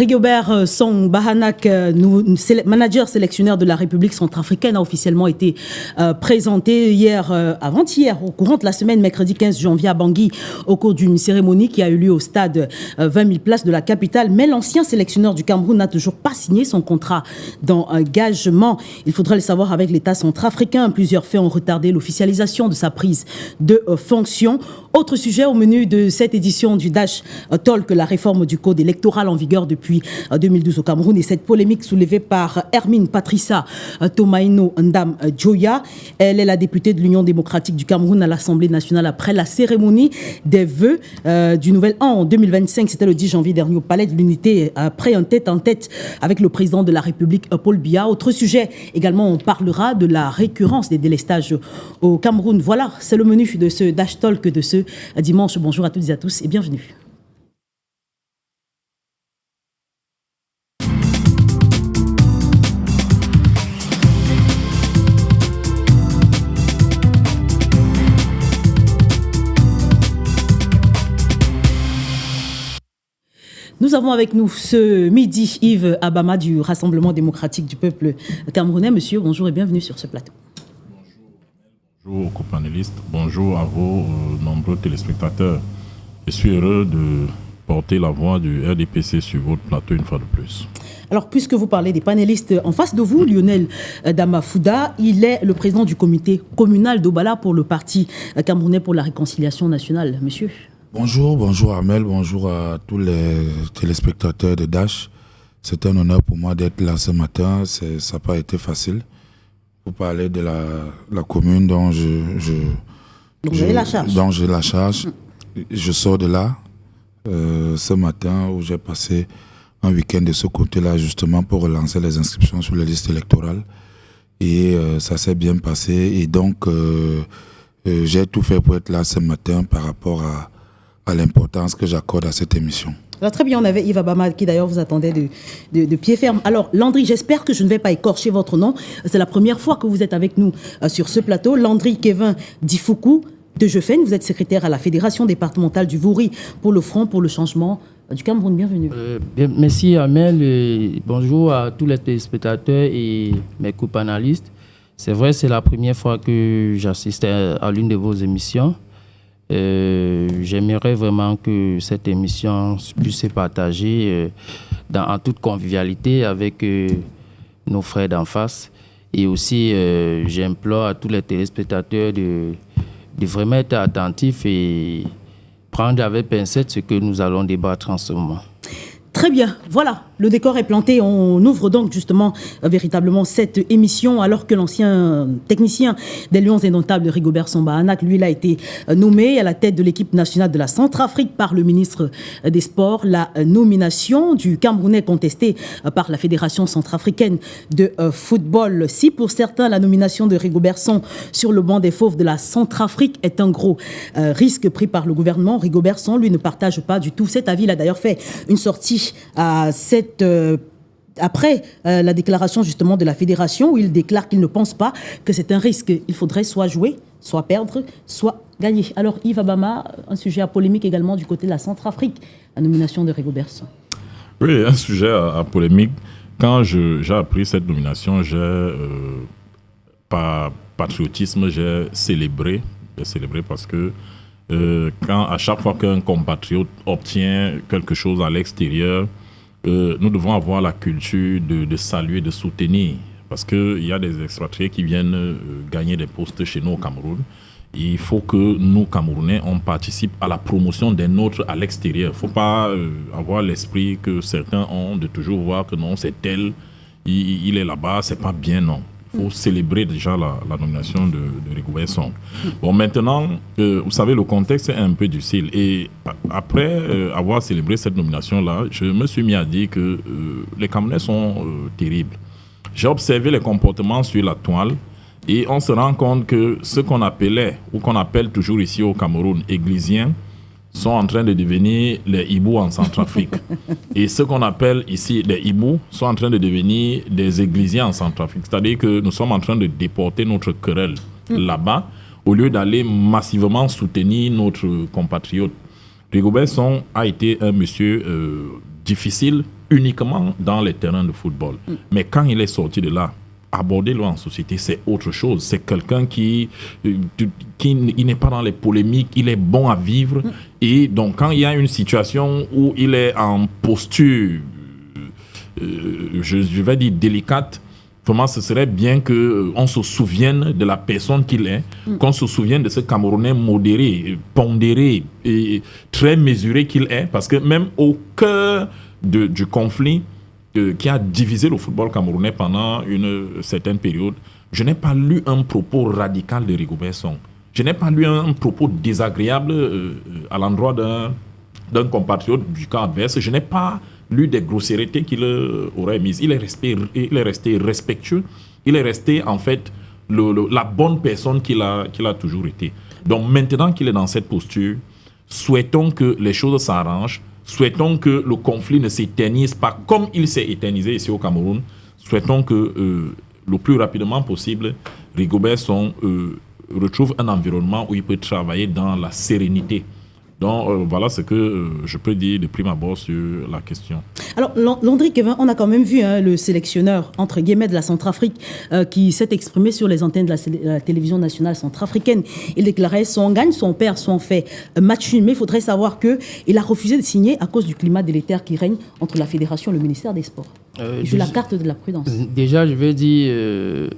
Rigobert Song Bahanak, manager sélectionneur de la République centrafricaine, a officiellement été présenté avant-hier, au courant de la semaine, mercredi 15 janvier à Bangui, au cours d'une cérémonie qui a eu lieu au stade 20 000 places de la capitale. Mais l'ancien sélectionneur du Cameroun n'a toujours pas signé son contrat d'engagement. Il faudrait le savoir avec l'État centrafricain. Plusieurs faits ont retardé l'officialisation de sa prise de fonction. Autre sujet au menu de cette édition du Dash Talk, la réforme du code électoral en vigueur depuis 2012 au Cameroun et cette polémique soulevée par Hermine Patricia Tomaino Ndam Djoya. Elle est la députée de l'Union démocratique du Cameroun à l'Assemblée nationale après la cérémonie des vœux du nouvel an en 2025. C'était le 10 janvier dernier au Palais de l'Unité après un tête-en-tête avec le président de la République, Paul Biya. Autre sujet également, on parlera de la récurrence des délestages au Cameroun. Voilà, c'est le menu de ce Dash Talk de ce dimanche. Bonjour à toutes et à tous et bienvenue. Nous avons avec nous ce midi Yves Abama du Rassemblement démocratique du peuple camerounais. Monsieur, bonjour et bienvenue sur ce plateau. Bonjour aux copanélistes, bonjour à vos nombreux téléspectateurs. Je suis heureux de porter la voix du RDPC sur votre plateau une fois de plus. Alors, puisque vous parlez des panélistes, en face de vous, Lionel Damafouda, il est le président du comité communal d'Obala pour le parti camerounais pour la réconciliation nationale. Monsieur. Bonjour Armel, bonjour à tous les téléspectateurs de Dash. C'est un honneur pour moi d'être là ce matin, ça n'a pas été facile. Vous parlez de la commune dont j'ai la charge. Je sors de là ce matin où j'ai passé un week-end de ce côté-là justement pour relancer les inscriptions sur les listes électorales. Et ça s'est bien passé et donc j'ai tout fait pour être là ce matin par rapport à l'importance que j'accorde à cette émission. Alors très bien, on avait Yves Abama qui d'ailleurs vous attendait de pied ferme. Alors Landry, j'espère que je ne vais pas écorcher votre nom. C'est la première fois que vous êtes avec nous sur ce plateau. Landry Kevin Difoukou de Jeffen, vous êtes secrétaire à la Fédération départementale du Vouri pour le Front pour le changement du Cameroun. Bienvenue. Merci Amel, bonjour à tous les téléspectateurs et mes co-panélistes. C'est vrai, c'est la première fois que j'assiste à l'une de vos émissions. J'aimerais vraiment que cette émission puisse se partager en toute convivialité avec nos frères d'en face. Et aussi, j'implore à tous les téléspectateurs de vraiment être attentifs et prendre avec pincette ce que nous allons débattre en ce moment. Très bien, voilà, le décor est planté. On ouvre donc justement véritablement cette émission alors que l'ancien technicien des Lions indomptables Rigobert Song Bahanak, lui, il a été nommé à la tête de l'équipe nationale de la Centrafrique par le ministre des Sports. La nomination du Camerounais contestée par la Fédération centrafricaine de football. Si pour certains, la nomination de Rigobert Song sur le banc des fauves de la Centrafrique est un gros risque pris par le gouvernement, Rigobert Song, lui, ne partage pas du tout cet avis. Il a d'ailleurs fait une sortie après la déclaration justement de la fédération où il déclare qu'il ne pense pas que c'est un risque. Il faudrait soit jouer, soit perdre, soit gagner. Alors Yves Abama, un sujet à polémique également du côté de la Centrafrique, la nomination de Rigobert Song. Oui, un sujet à polémique. Quand j'ai appris cette nomination, par patriotisme, j'ai célébré parce que à chaque fois qu'un compatriote obtient quelque chose à l'extérieur, nous devons avoir la culture de saluer, de soutenir. Parce qu'il y a des expatriés qui viennent gagner des postes chez nous au Cameroun. Il faut que nous, Camerounais, on participe à la promotion des nôtres à l'extérieur. Il ne faut pas avoir l'esprit que certains ont de toujours voir que non, c'est tel, il est là-bas, c'est pas bien, non. Il faut célébrer déjà la nomination de Rigobert Song. Bon, maintenant, vous savez, le contexte est un peu difficile. Et après avoir célébré cette nomination-là, je me suis mis à dire que les Camerounais sont terribles. J'ai observé les comportements sur la toile et on se rend compte que ce qu'on appelait, ou qu'on appelle toujours ici au Cameroun, églisiens, sont en train de devenir les hiboux en Centrafrique. Et ce qu'on appelle ici les hiboux sont en train de devenir des églisiens en Centrafrique. C'est-à-dire que nous sommes en train de déporter notre querelle là-bas au lieu d'aller massivement soutenir notre compatriote. Rigobert Song a été un monsieur difficile uniquement dans les terrains de football. Mais quand il est sorti de là, aborder-le en société, c'est autre chose. C'est quelqu'un qui il n'est pas dans les polémiques, il est bon à vivre. Et donc, quand il y a une situation où il est en posture, je vais dire délicate, vraiment, ce serait bien qu'on se souvienne de la personne qu'il est, qu'on se souvienne de ce Camerounais modéré, pondéré et très mesuré qu'il est, parce que même au cœur du conflit qui a divisé le football camerounais pendant une certaine période, je n'ai pas lu un propos radical de Rigobert Song. Je n'ai pas lu un propos désagréable à l'endroit d'un compatriote du camp adverse. Je n'ai pas lu des grossièretés qu'il aurait mises. Il est resté respectueux. Il est resté, en fait, la bonne personne qu'il a toujours été. Donc, maintenant qu'il est dans cette posture, souhaitons que les choses s'arrangent. Souhaitons que le conflit ne s'éternise pas comme il s'est éternisé ici au Cameroun. Souhaitons que le plus rapidement possible, Rigobert Song retrouve un environnement où il peut travailler dans la sérénité. Donc voilà ce que je peux dire de prime abord sur la question. Alors Landry Kevin, on a quand même vu le sélectionneur entre guillemets de la Centrafrique qui s'est exprimé sur les antennes de la télévision nationale centrafricaine. Il déclarait son gagne, son perd, son fait match nul. Mais il faudrait savoir qu'il a refusé de signer à cause du climat délétère qui règne entre la fédération et le ministère des Sports. J'ai la carte de la prudence. Déjà, je vais dire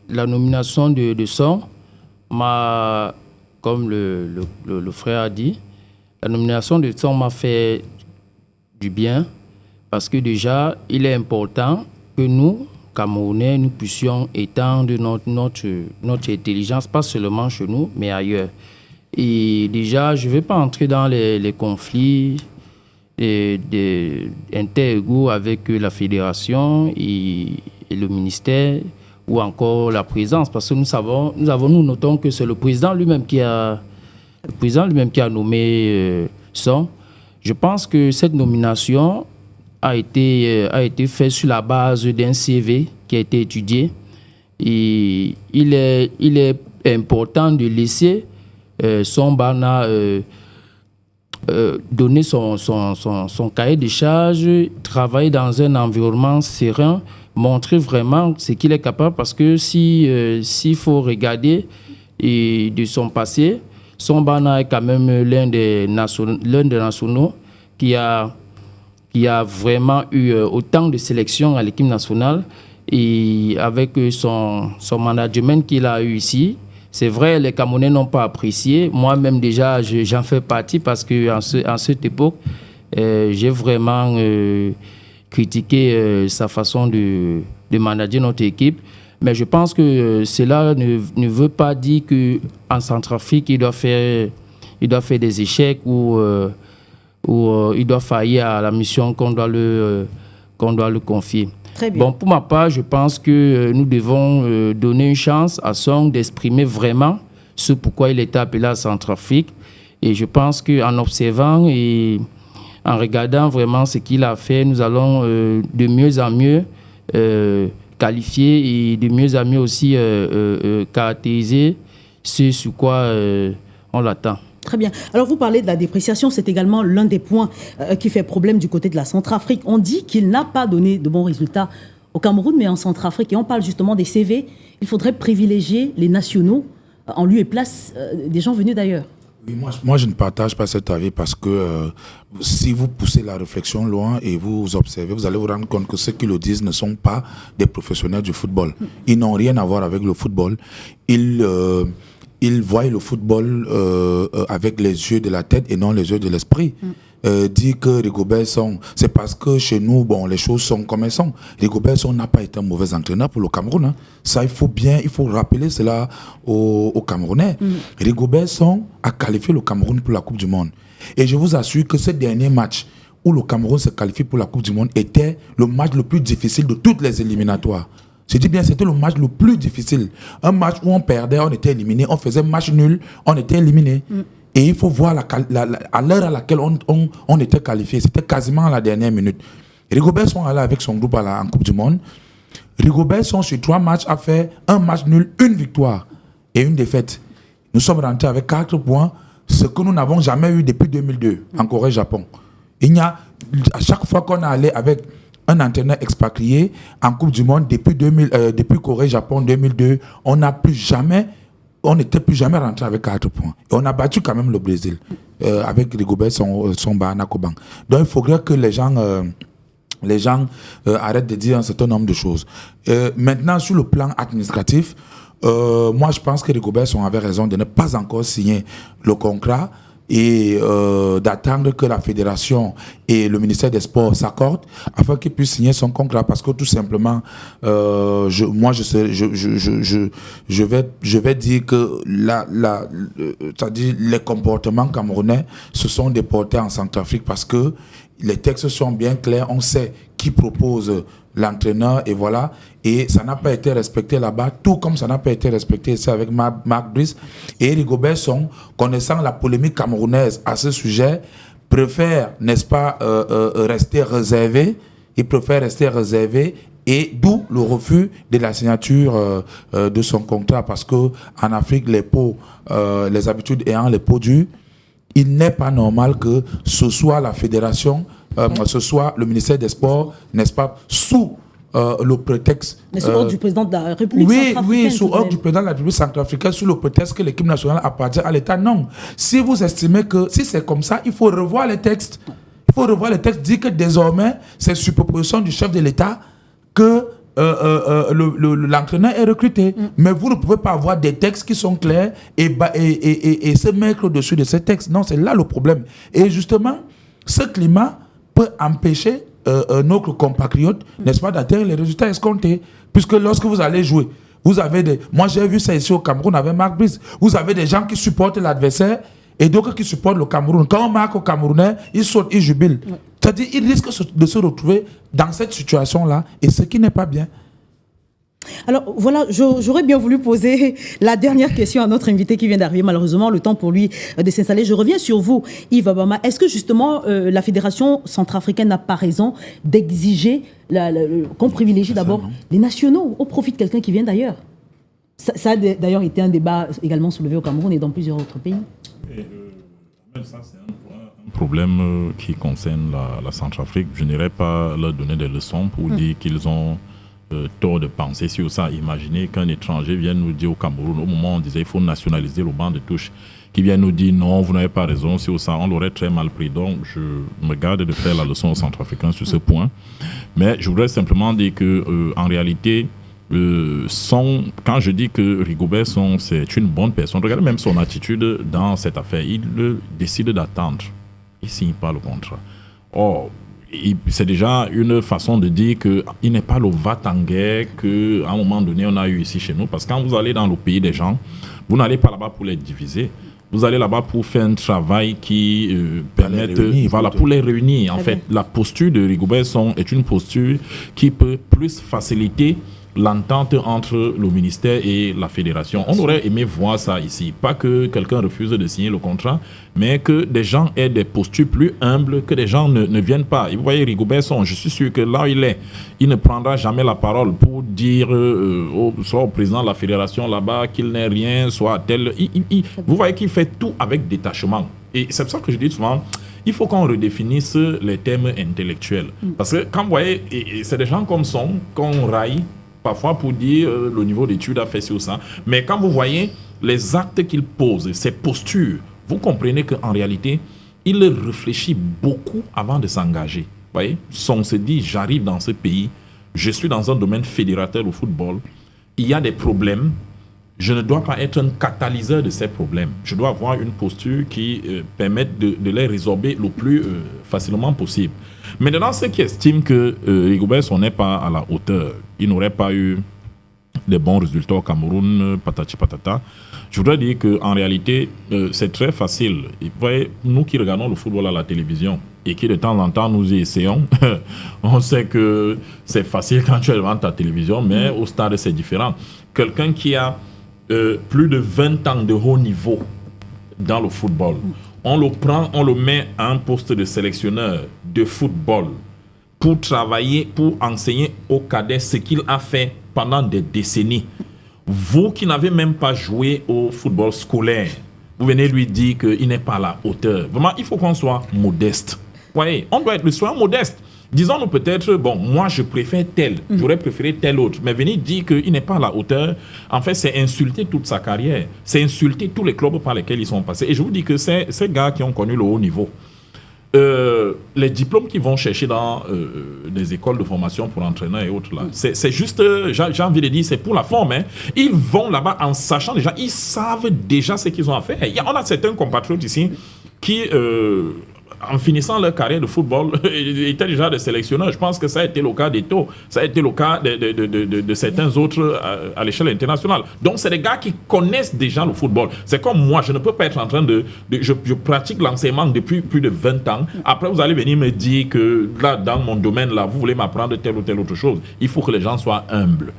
la nomination de Song m'a... Comme le frère a dit, la nomination de Song m'a fait du bien parce que déjà, il est important que nous, Camerounais, nous puissions étendre notre intelligence, pas seulement chez nous, mais ailleurs. Et déjà, je ne vais pas entrer dans les conflits inter-égaux avec la fédération et le ministère, ou encore la présidence, parce que nous notons que c'est le président lui-même qui a nommé Song. Je pense que cette nomination a été faite sur la base d'un CV qui a été étudié. Et il est important de laisser Song Bana donner son cahier de charge, travailler dans un environnement serein, montrer vraiment ce qu'il est capable, parce que s'il faut regarder de son passé, Song Bana est quand même l'un des nationaux qui a vraiment eu autant de sélections à l'équipe nationale, et avec son management qu'il a eu ici. C'est vrai, les Camerounais n'ont pas apprécié. Moi-même déjà, j'en fais partie, parce qu'en cette époque, j'ai vraiment critiqué sa façon de manager notre équipe. Mais je pense que cela ne veut pas dire qu'en Centrafrique, il doit faire des échecs ou il doit faillir à la mission qu'on doit le confier. Très bien. Bon, pour ma part, je pense que nous devons donner une chance à Song d'exprimer vraiment ce pourquoi il était appelé à Centrafrique. Et je pense qu'en observant et en regardant vraiment ce qu'il a fait, nous allons de mieux en mieux qualifier et de mieux en mieux aussi caractériser ce sur quoi on l'attend. Très bien. Alors, vous parlez de la dépréciation, c'est également l'un des points qui fait problème du côté de la Centrafrique. On dit qu'il n'a pas donné de bons résultats au Cameroun, mais en Centrafrique. Et on parle justement des CV. Il faudrait privilégier les nationaux en lieu et place des gens venus d'ailleurs. Oui, moi, je ne partage pas cet avis, parce que si vous poussez la réflexion loin et vous observez, vous allez vous rendre compte que ceux qui le disent ne sont pas des professionnels du football. Ils n'ont rien à voir avec le football. Ils voient le football avec les yeux de la tête et non les yeux de l'esprit. Dire que Rigobert Song, c'est parce que chez nous, bon, les choses sont comme elles sont. Rigobert Song n'a pas été un mauvais entraîneur pour le Cameroun. Hein. Ça, il faut rappeler cela aux Camerounais. Rigobert Song a qualifié le Cameroun pour la Coupe du Monde. Et je vous assure que ce dernier match où le Cameroun se qualifie pour la Coupe du Monde était le match le plus difficile de toutes les éliminatoires. Je dis bien, c'était le match le plus difficile. Un match où on perdait, on était éliminé. On faisait match nul, on était éliminé. Et il faut voir à l'heure à laquelle on était qualifié. C'était quasiment à la dernière minute. Rigobert Song allé avec son groupe en Coupe du Monde. Rigobert Song, sur 3 matchs, a fait un match nul, une victoire et une défaite. Nous sommes rentrés avec 4 points, ce que nous n'avons jamais eu depuis 2002 en Corée-Japon. À chaque fois qu'on est allé avec un entraîneur expatrié en Coupe du Monde depuis Corée-Japon 2002, on n'était plus jamais rentré avec 4 points. Et on a battu quand même le Brésil avec Rigobert Song Bahanakoban. Donc il faudrait que les gens arrêtent de dire un certain nombre de choses. Maintenant, sur le plan administratif, moi je pense que Rigobert Song avait raison de ne pas encore signer le contrat et d'attendre que la fédération et le ministère des Sports s'accordent afin qu'il puisse signer son contrat, parce que tout simplement je vais dire que c'est-à-dire les comportements camerounais se sont déportés en Centrafrique, parce que les textes sont bien clairs, on sait qui propose l'entraîneur et voilà, et ça n'a pas été respecté là-bas, tout comme ça n'a pas été respecté ici avec Marc Brice. Et Rigobert Song, connaissant la polémique camerounaise à ce sujet, préfère, n'est-ce pas, rester réservé. Il préfère rester réservé, et d'où le refus de la signature de son contrat, parce que en Afrique, les habitudes ayant les peaux dures, il n'est pas normal que ce soit la fédération, ce soit le ministère des Sports, n'est-ce pas, sous le prétexte... Mais sous ordre du président de la République centrafricaine. Oui, sous ordre du président de la République centrafricaine, sous le prétexte que l'équipe nationale appartient à l'État. Non. Si vous estimez que si c'est comme ça, il faut revoir les textes. Il faut revoir les textes, dire que désormais, c'est sur proposition du chef de l'État que l'entraîneur est recruté. Mais vous ne pouvez pas avoir des textes qui sont clairs et se mettre au-dessus de ces textes. Non, c'est là le problème. Et justement, ce climat peut empêcher nos compatriotes, n'est-ce pas, d'atteindre les résultats escomptés. Puisque lorsque vous allez jouer, vous avez des... Moi, j'ai vu ça ici au Cameroun avec Marc Brice. Vous avez des gens qui supportent l'adversaire et d'autres qui supportent le Cameroun. Quand on marque au Camerounais, ils sautent, ils jubilent. C'est-à-dire qu'ils risquent de se retrouver dans cette situation-là, et ce qui n'est pas bien. Alors voilà, j'aurais bien voulu poser la dernière question à notre invité qui vient d'arriver. Malheureusement, le temps pour lui de s'installer. Je reviens sur vous, Yves Abama. Est-ce que justement la Fédération centrafricaine n'a pas raison d'exiger qu'on privilégie d'abord les nationaux au profit de quelqu'un qui vient d'ailleurs? Ça a d'ailleurs été un débat également soulevé au Cameroun et dans plusieurs autres pays. Ça, c'est un problème qui concerne la Centrafrique. Je n'irai pas leur donner des leçons pour dire qu'ils ont tort de penser sur ça. Imaginez qu'un étranger vienne nous dire au Cameroun, au moment où on disait qu'il faut nationaliser le banc de touche, qui vient nous dire non, vous n'avez pas raison sur ça, on l'aurait très mal pris. Donc, je me garde de faire la leçon aux Centrafricains sur ce point. Mais je voudrais simplement dire que, en réalité, quand je dis que Rigobert Song, c'est une bonne personne, regardez même son attitude dans cette affaire. Il décide d'attendre. Il ne signe pas le contrat. Or, c'est déjà une façon de dire qu'il n'est pas le va-t-en-guerre qu'à un moment donné on a eu ici chez nous. Parce que quand vous allez dans le pays des gens, vous n'allez pas là-bas pour les diviser. Vous allez là-bas pour faire un travail qui permette, pour les réunir. En fait, la posture de Rigobert Song est une posture qui peut plus faciliter l'entente entre le ministère et la fédération. On aurait aimé voir ça ici. Pas que quelqu'un refuse de signer le contrat, mais que des gens aient des postures plus humbles, que des gens ne viennent pas. Et vous voyez, Rigobert Song, je suis sûr que là où il est, il ne prendra jamais la parole pour dire soit au président de la fédération là-bas qu'il n'est rien, soit tel. Vous voyez qu'il fait tout avec détachement. Et c'est pour ça que je dis souvent, il faut qu'on redéfinisse les termes intellectuels. Parce que quand vous voyez, c'est des gens comme Song qu'on raille, parfois pour dire le niveau d'études a fait sur ça. Mais quand vous voyez les actes qu'il pose, ses postures, vous comprenez qu'en réalité, il réfléchit beaucoup avant de s'engager. Vous voyez, on se dit, j'arrive dans ce pays, je suis dans un domaine fédérateur au football, il y a des problèmes, je ne dois pas être un catalyseur de ces problèmes. Je dois avoir une posture qui permette de les résorber le plus facilement possible. Maintenant, ceux qui estiment que Rigobert Song n'est pas à la hauteur, il n'aurait pas eu des bons résultats au Cameroun, patati patata, je voudrais dire qu'en réalité, c'est très facile. Vous voyez, nous qui regardons le football à la télévision et qui de temps en temps nous y essayons, on sait que c'est facile quand tu es devant ta télévision, mais au stade, c'est différent. Quelqu'un qui a plus de 20 ans de haut niveau dans le football, on le prend, on le met à un poste de sélectionneur de football pour travailler, pour enseigner aux cadets ce qu'il a fait pendant des décennies. Vous qui n'avez même pas joué au football scolaire, vous venez lui dire qu'il n'est pas à la hauteur. Vraiment, il faut qu'on soit modeste. voyez, soyons modestes. Disons-nous peut-être, bon, moi je préfère tel, j'aurais préféré tel autre, mais venir dire qu'il n'est pas à la hauteur, en fait, c'est insulter toute sa carrière, c'est insulter tous les clubs par lesquels ils sont passés. Et je vous dis que ces gars qui ont connu le haut niveau, les diplômes qu'ils vont chercher dans des écoles de formation pour entraîneurs et autres, là, c'est juste, j'ai envie de dire, c'est pour la forme. Hein. Ils vont là-bas en sachant déjà, ils savent déjà ce qu'ils ont à faire. On a certains compatriotes ici qui... en finissant leur carrière de football, ils étaient déjà des sélectionneurs. Je pense que ça a été le cas d'Eto, ça a été le cas de certains autres à l'échelle internationale. Donc, c'est des gars qui connaissent déjà le football. C'est comme moi, je ne peux pas être en train je pratique l'enseignement depuis plus de 20 ans. Après, vous allez venir me dire que là, dans mon domaine, là, vous voulez m'apprendre telle ou telle autre chose. Il faut que les gens soient humbles.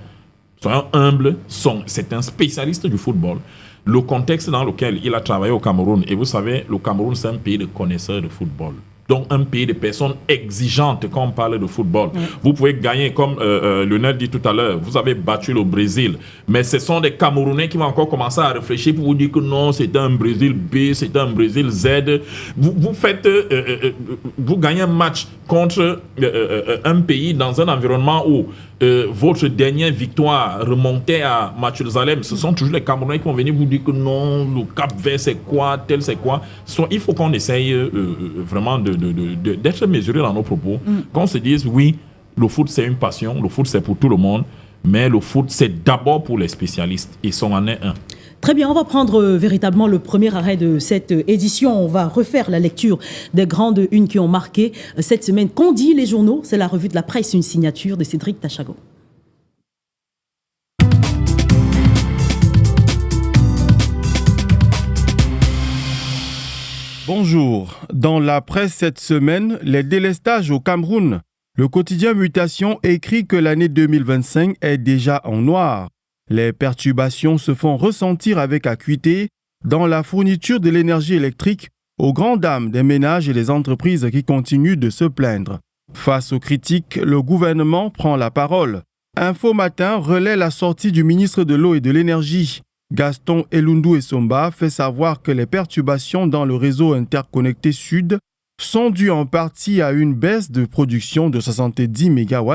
Soyons humbles, c'est un spécialiste du football. Le contexte dans lequel il a travaillé au Cameroun, et vous savez, le Cameroun, c'est un pays de connaisseurs de football. Donc, un pays de personnes exigeantes quand on parle de football. Vous pouvez gagner, comme Lionel dit tout à l'heure, vous avez battu le Brésil, mais ce sont des Camerounais qui vont encore commencer à réfléchir pour vous dire que non, c'est un Brésil B, c'est un Brésil Z. Vous gagnez un match contre un pays dans un environnement où votre dernière victoire remontait à Mathusalem. Ce sont toujours les Camerounais qui vont venir vous dire que non, le Cap-Vert c'est quoi, tel c'est quoi. Il faut qu'on essaye vraiment d'être mesuré dans nos propos. Qu'on se dise, oui, le foot c'est une passion, le foot c'est pour tout le monde, mais le foot c'est d'abord pour les spécialistes. Ils sont en un. Très bien, on va prendre véritablement le premier arrêt de cette édition. On va refaire la lecture des grandes unes qui ont marqué cette semaine. Qu'ont dit les journaux? C'est la revue de la presse, une signature de Cédric Tachago. Bonjour. Dans la presse cette semaine, les délestages au Cameroun. Le quotidien Mutation écrit que l'année 2025 est déjà en noir. Les perturbations se font ressentir avec acuité dans la fourniture de l'énergie électrique aux grandes dames des ménages et des entreprises qui continuent de se plaindre. Face aux critiques, le gouvernement prend la parole. Info Matin relaie la sortie du ministre de l'Eau et de l'Énergie. Gaston Elundou Essomba fait savoir que les perturbations dans le réseau interconnecté Sud sont dues en partie à une baisse de production de 70 MW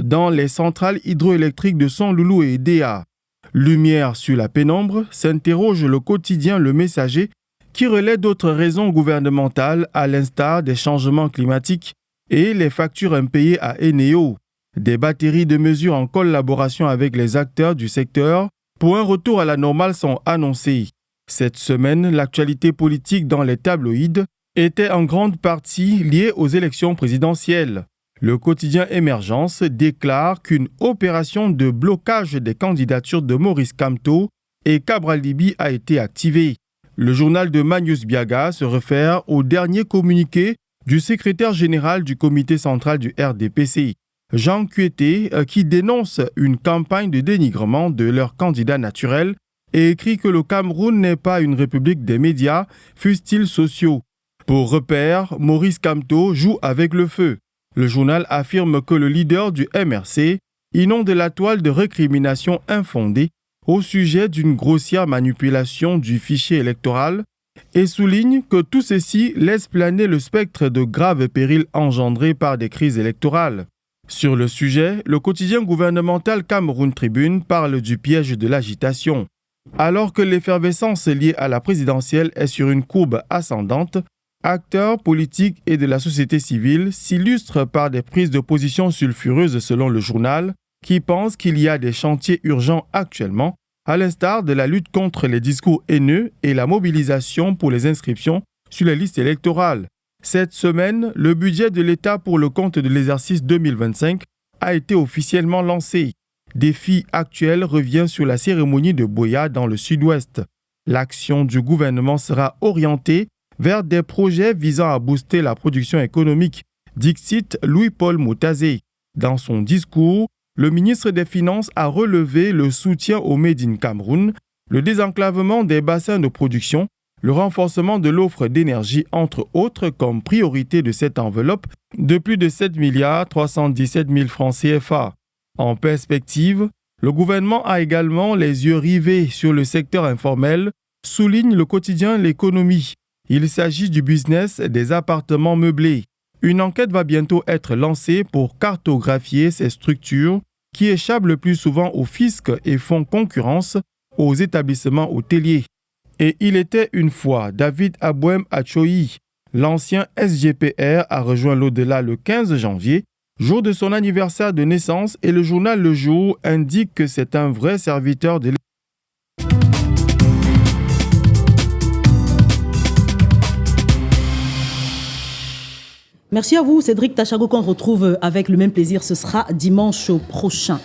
dans les centrales hydroélectriques de Sonloulou et Edea. Lumière sur la pénombre, s'interroge le quotidien Le Messager qui relaie d'autres raisons gouvernementales à l'instar des changements climatiques et les factures impayées à Eneo. Des batteries de mesures en collaboration avec les acteurs du secteur pour un retour à la normale sont annoncées. Cette semaine, l'actualité politique dans les tabloïds était en grande partie liée aux élections présidentielles. Le quotidien Émergence déclare qu'une opération de blocage des candidatures de Maurice Kamto et Cabral Libi a été activée. Le journal de Magnus Biaga se réfère au dernier communiqué du secrétaire général du comité central du RDPC, Jean Kueté, qui dénonce une campagne de dénigrement de leur candidat naturel et écrit que le Cameroun n'est pas une république des médias, fussent-ils sociaux. Pour repère, Maurice Kamto joue avec le feu. Le journal affirme que le leader du MRC inonde la toile de récriminations infondées au sujet d'une grossière manipulation du fichier électoral et souligne que tout ceci laisse planer le spectre de graves périls engendrés par des crises électorales. Sur le sujet, le quotidien gouvernemental Cameroun Tribune parle du piège de l'agitation. Alors que l'effervescence liée à la présidentielle est sur une courbe ascendante, acteurs politiques et de la société civile s'illustrent par des prises de position sulfureuses selon le journal, qui pense qu'il y a des chantiers urgents actuellement, à l'instar de la lutte contre les discours haineux et la mobilisation pour les inscriptions sur les listes électorales. Cette semaine, le budget de l'État pour le compte de l'exercice 2025 a été officiellement lancé. Défi actuel revient sur la cérémonie de Boya dans le sud-ouest. L'action du gouvernement sera orientée vers des projets visant à booster la production économique, dixit Louis-Paul Moutazé. Dans son discours, le ministre des Finances a relevé le soutien au Made in Cameroun, le désenclavement des bassins de production, le renforcement de l'offre d'énergie, entre autres, comme priorité de cette enveloppe de plus de 7 317 000 francs CFA. En perspective, le gouvernement a également les yeux rivés sur le secteur informel, souligne le quotidien L'Économie. Il s'agit du business des appartements meublés. Une enquête va bientôt être lancée pour cartographier ces structures qui échappent le plus souvent au fisc et font concurrence aux établissements hôteliers. Et il était une fois, David Abouem Achoyi, l'ancien SGPR, a rejoint l'au-delà le 15 janvier, jour de son anniversaire de naissance, et le journal Le Jour indique que c'est un vrai serviteur de l'État. Merci à vous, Cédric Tachago, qu'on retrouve avec le même plaisir. Ce sera dimanche prochain.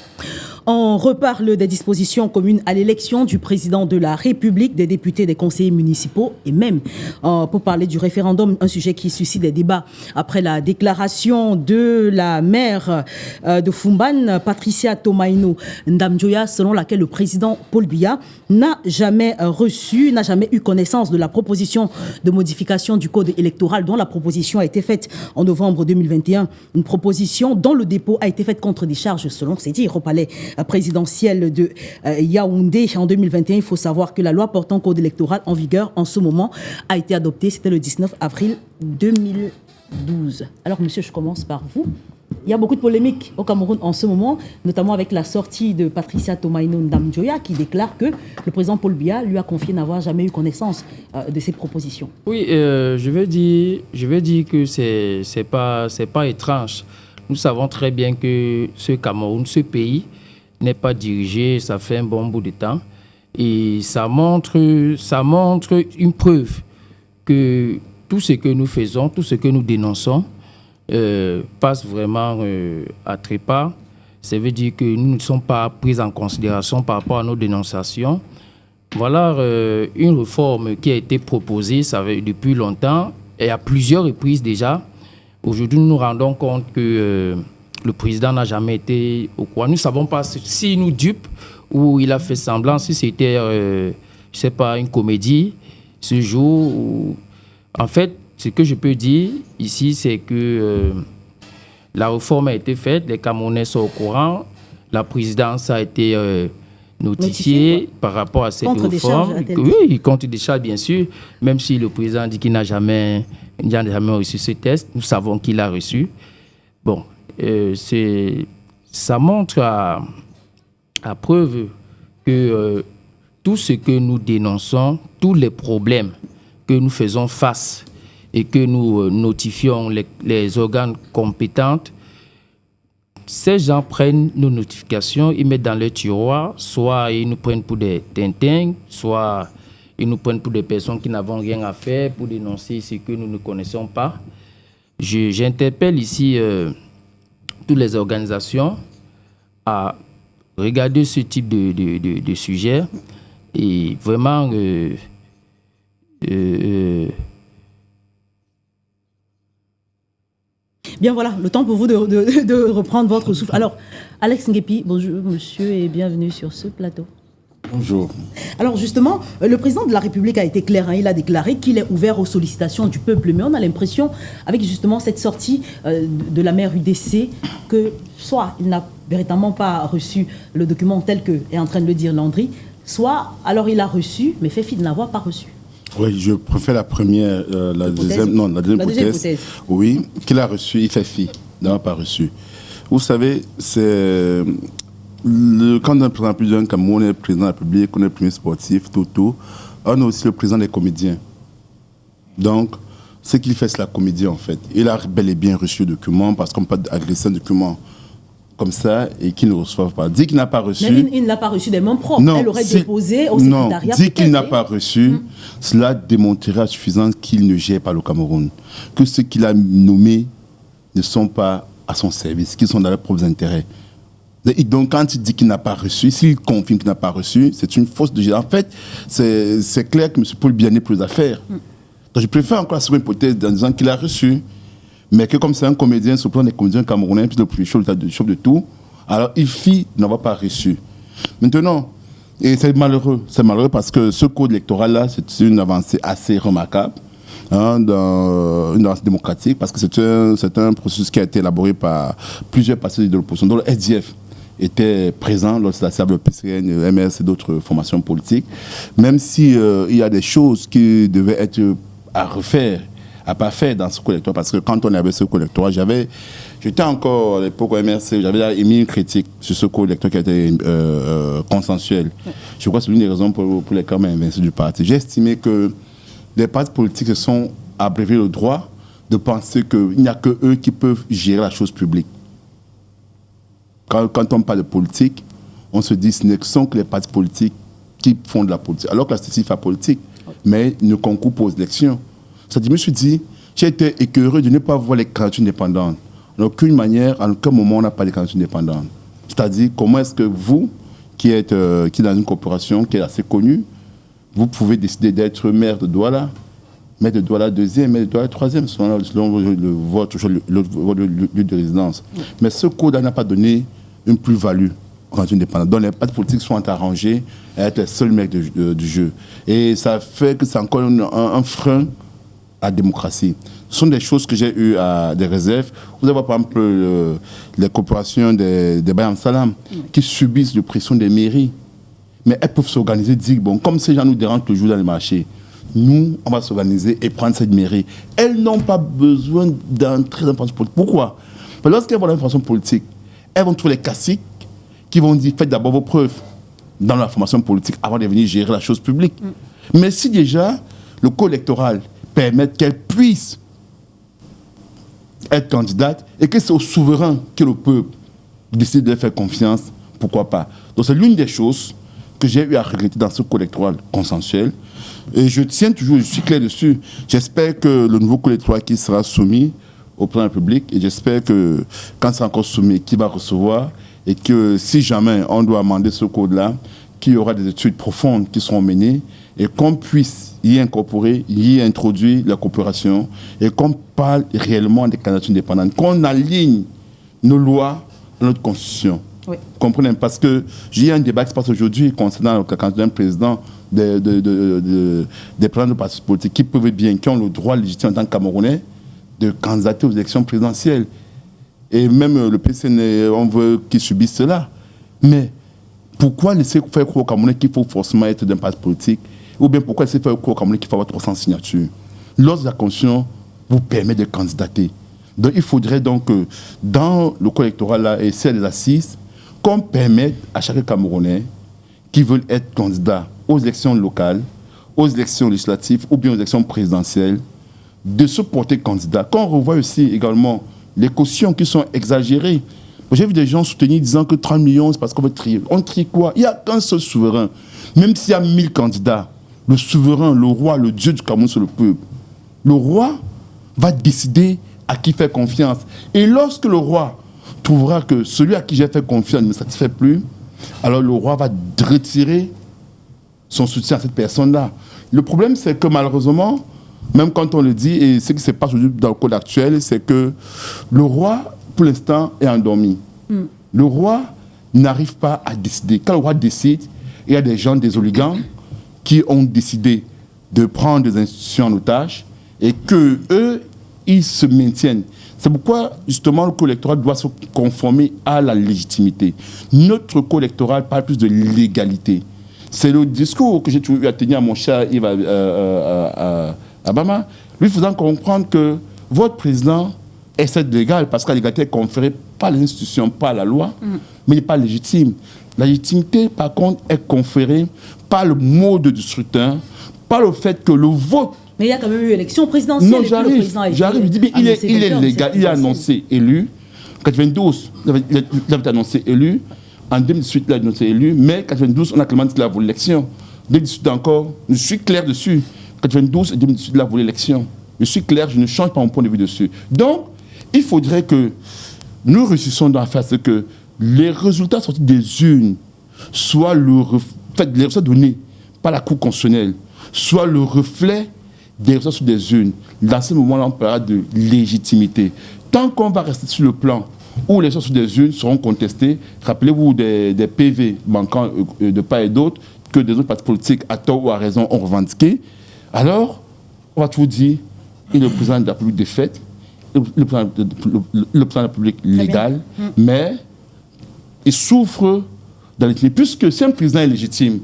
On reparle des dispositions communes à l'élection du président de la République, des députés, des conseillers municipaux et même pour parler du référendum, un sujet qui suscite des débats après la déclaration de la maire de Fumban, Patricia Tomaino Ndamjoya, selon laquelle le président Paul Biya n'a jamais eu connaissance de la proposition de modification du code électoral dont la proposition a été faite en novembre 2021. Une proposition dont le dépôt a été fait contre des charges, selon ses dires, au palais présidentielle de Yaoundé en 2021. Il faut savoir que la loi portant code électoral en vigueur en ce moment a été adoptée. C'était le 19 avril 2012. Alors, monsieur, je commence par vous. Il y a beaucoup de polémiques au Cameroun en ce moment, notamment avec la sortie de Patricia Tomaino Ndamjoya qui déclare que le président Paul Biya lui a confié n'avoir jamais eu connaissance de ces propositions. Oui, je vais dire que c'est pas étrange. Nous savons très bien que ce Cameroun, ce pays, n'est pas dirigé, ça fait un bon bout de temps. Et ça montre une preuve que tout ce que nous faisons, tout ce que nous dénonçons, passe vraiment à trépas. Ça veut dire que nous ne sommes pas pris en considération par rapport à nos dénonciations. Voilà une réforme qui a été proposée depuis longtemps et à plusieurs reprises déjà. Aujourd'hui, nous nous rendons compte que le président n'a jamais été au courant. Nous ne savons pas s'il nous dupe ou il a fait semblant, si c'était, je ne sais pas, une comédie ce jour. En fait, ce que je peux dire ici, c'est que la réforme a été faite, les Camerounais sont au courant, la présidence a été notifiée par rapport à cette réforme. Oui, contre des charges, bien sûr, même si le président dit qu'il n'a jamais reçu ce test, nous savons qu'il a reçu. Bon, ça montre à preuve que tout ce que nous dénonçons, tous les problèmes que nous faisons face et que nous notifions les organes compétents, ces gens prennent nos notifications, ils mettent dans leur tiroir, soit ils nous prennent pour des tintins, soit ils nous prennent pour des personnes qui n'avons rien à faire, pour dénoncer ce que nous ne connaissons pas. J'interpelle ici toutes les organisations à regarder ce type de sujet et vraiment Bien voilà, le temps pour vous de reprendre votre souffle. Alors, Alex Nguepi, bonjour monsieur et bienvenue sur ce plateau. Bonjour. Alors justement, le président de la République a été clair, il a déclaré qu'il est ouvert aux sollicitations du peuple, mais on a l'impression, avec justement cette sortie de la maire UDC, que soit il n'a véritablement pas reçu le document tel que est en train de le dire Landry, soit alors il a reçu, mais fait fi de n'avoir pas reçu. Oui, je préfère la première, la deuxième hypothèse. Oui, qu'il a reçu, il fait fi d'avoir pas reçu. Vous savez, c'est quand on est président d'un Cameroun, on est président de la République, on est le premier sportif, tout, on est aussi le président des comédiens. Donc, ce qu'il fait, c'est la comédie en fait. Il a bel et bien reçu le document parce qu'on peut agresser un document comme ça et qu'il ne reçoit pas. Dit qu'il n'a pas reçu. Mais il n'a pas reçu des mains propres. Elle aurait déposé au secrétariat. Non, dit qu'il n'a pas reçu, cela démontrera à suffisance qu'il ne gère pas le Cameroun. Que ceux qu'il a nommés ne sont pas à son service, qu'ils sont dans leurs propres intérêts. Et donc, quand il dit qu'il n'a pas reçu, s'il confirme qu'il n'a pas reçu, c'est une fausse de gestion. En fait, c'est clair que M. Paul Biya n'est plus aux affaires. Donc, je préfère encore la seconde hypothèse en disant qu'il a reçu. Mais que comme c'est un comédien, sur le plan des comédiens camerounais, puis le plus chaud de tout, alors il fit n'avoir pas reçu. Maintenant, et c'est malheureux parce que ce code électoral-là, c'est une avancée assez remarquable, dans une avancée démocratique, parce que c'est un processus qui a été élaboré par plusieurs partis de l'opposition, dont le SDF était présent lors de la CAB, le PCN, le MS et d'autres formations politiques, même si il y a des choses qui devaient être à refaire n'a pas fait dans ce collectoire. Parce que quand on avait ce collectoire, j'étais encore à l'époque au MRC, j'avais émis une critique sur ce collectoire qui était consensuel. Je crois que c'est l'une des raisons pour lesquelles on m'a investi du parti. J'ai estimé que les partis politiques se sont abrévés le droit de penser qu'il n'y a que eux qui peuvent gérer la chose publique. Quand on parle de politique, on se dit que ce ne sont que les partis politiques qui font de la politique. Alors que la CECI fait politique, mais ne concourt pas aux élections. C'est-à-dire, je me suis dit, j'ai été écœuré de ne pas voir les candidatures indépendantes. En aucune manière, en aucun moment, on n'a pas de candidatures indépendantes. C'est-à-dire, comment est-ce que vous, qui êtes dans une corporation qui est assez connue, vous pouvez décider d'être maire de Douala, maire de Douala deuxième, maire de Douala troisième, selon votre lieu de résidence. Mais ce code n'a pas donné une plus-value aux candidatures indépendantes. Donc les partis politiques sont arrangés à être les seuls maires du jeu. Et ça fait que c'est encore un frein à la démocratie. Ce sont des choses que j'ai eues à des réserves. Vous avez par exemple les corporations des Bayam Salam qui subissent la pression des mairies. Mais elles peuvent s'organiser, dire, bon, comme ces gens nous dérangent toujours dans les marchés, nous, on va s'organiser et prendre cette mairie. Elles n'ont pas besoin d'entrer dans l'information politique. Pourquoi? Parce que lorsqu'elles vont dans l'information politique, elles vont trouver les classiques qui vont dire, faites d'abord vos preuves dans la formation politique avant de venir gérer la chose publique. Mais si déjà le code électoral permet qu'elle puisse être candidate et que c'est au souverain que le peuple décide de faire confiance, pourquoi pas? Donc c'est l'une des choses que j'ai eu à regretter dans ce code électoral consensuel. Et je tiens toujours, je suis clair dessus. J'espère que le nouveau code électoral qui sera soumis au plan public, et j'espère que quand c'est encore soumis, qui va recevoir, et que si jamais on doit amender ce code-là, qu'il y aura des études profondes qui seront menées, et qu'on puisse y incorporer, y introduire la coopération, et qu'on parle réellement des candidatures indépendantes, qu'on aligne nos lois à notre constitution. Oui. Vous comprenez? Parce que j'ai un débat qui se passe aujourd'hui concernant le candidat d'un président des présidents de partis politiques qui peuvent bien, qui ont le droit légitime en tant que Camerounais de candidater aux élections présidentielles. Et même le PCN, on veut qu'ils subissent cela. Mais pourquoi laisser faire croire aux Camerounais qu'il faut forcément être d'un parti politique? Ou bien pourquoi laisser faire croire aux Camerounais qu'il faut avoir 300 signatures? Lorsque la Constitution vous permet de candidater. Donc il faudrait donc que dans le code électoral là, et celle des assises, qu'on permette à chaque Camerounais qui veut être candidat aux élections locales, aux élections législatives ou bien aux élections présidentielles, de se porter candidat. Qu'on revoie aussi également les cautions qui sont exagérées. J'ai vu des gens soutenir disant que 30 millions, c'est parce qu'on veut trier. On trie quoi? Il n'y a qu'un seul souverain. Même s'il y a 1000 candidats, le souverain, le roi, le dieu du Cameroun, c'est le peuple. Le roi va décider à qui faire confiance. Et lorsque le roi trouvera que celui à qui j'ai fait confiance ne me satisfait plus, alors le roi va retirer son soutien à cette personne-là. Le problème, c'est que malheureusement, même quand on le dit, et ce qui se passe aujourd'hui dans le code actuel, c'est que le roi, pour l'instant, est endormi. Le roi n'arrive pas à décider. Quand le roi décide, il y a des gens, des oligarques, qui ont décidé de prendre des institutions en otage et qu'eux, ils se maintiennent. C'est pourquoi, justement, le code électoral doit se conformer à la légitimité. Notre code électoral parle plus de légalité. C'est le discours que j'ai toujours eu à tenir à mon cher Yves Abama, lui faisant comprendre que votre président est certes légal, parce que la légalité est conférée par les institutions, par la loi, mais il n'est pas légitime. La légitimité, par contre, est conférée par le mode du scrutin, par le fait que le vote. Mais il y a quand même eu élection présidentielle. Non, j'arrive. Je dis, il est légal. Il est annoncé élu. En 92, il avait annoncé élu. En 2018, il a annoncé élu. Mais en 92, on a clairement dit qu'il a voulu l'élection. 2018 encore, je suis clair dessus. 92 et 2018, il a voulu l'élection. Je suis clair, je ne change pas mon point de vue dessus. Donc, il faudrait que nous réussissions dans la phase que les résultats sortis des urnes soient le reflet des résultats donnés par la Cour constitutionnelle, soit le reflet des résultats sur des urnes. Dans ce moment-là, on parlera de légitimité. Tant qu'on va rester sur le plan où les résultats sur des urnes seront contestés, rappelez-vous des PV manquants de part et d'autre que des autres partis politiques, à tort ou à raison, ont revendiqué, alors on va toujours dire il est le président de la République de fait, le président de la République légal, mais il souffre dans l'intimité. Puisque si un président est légitime,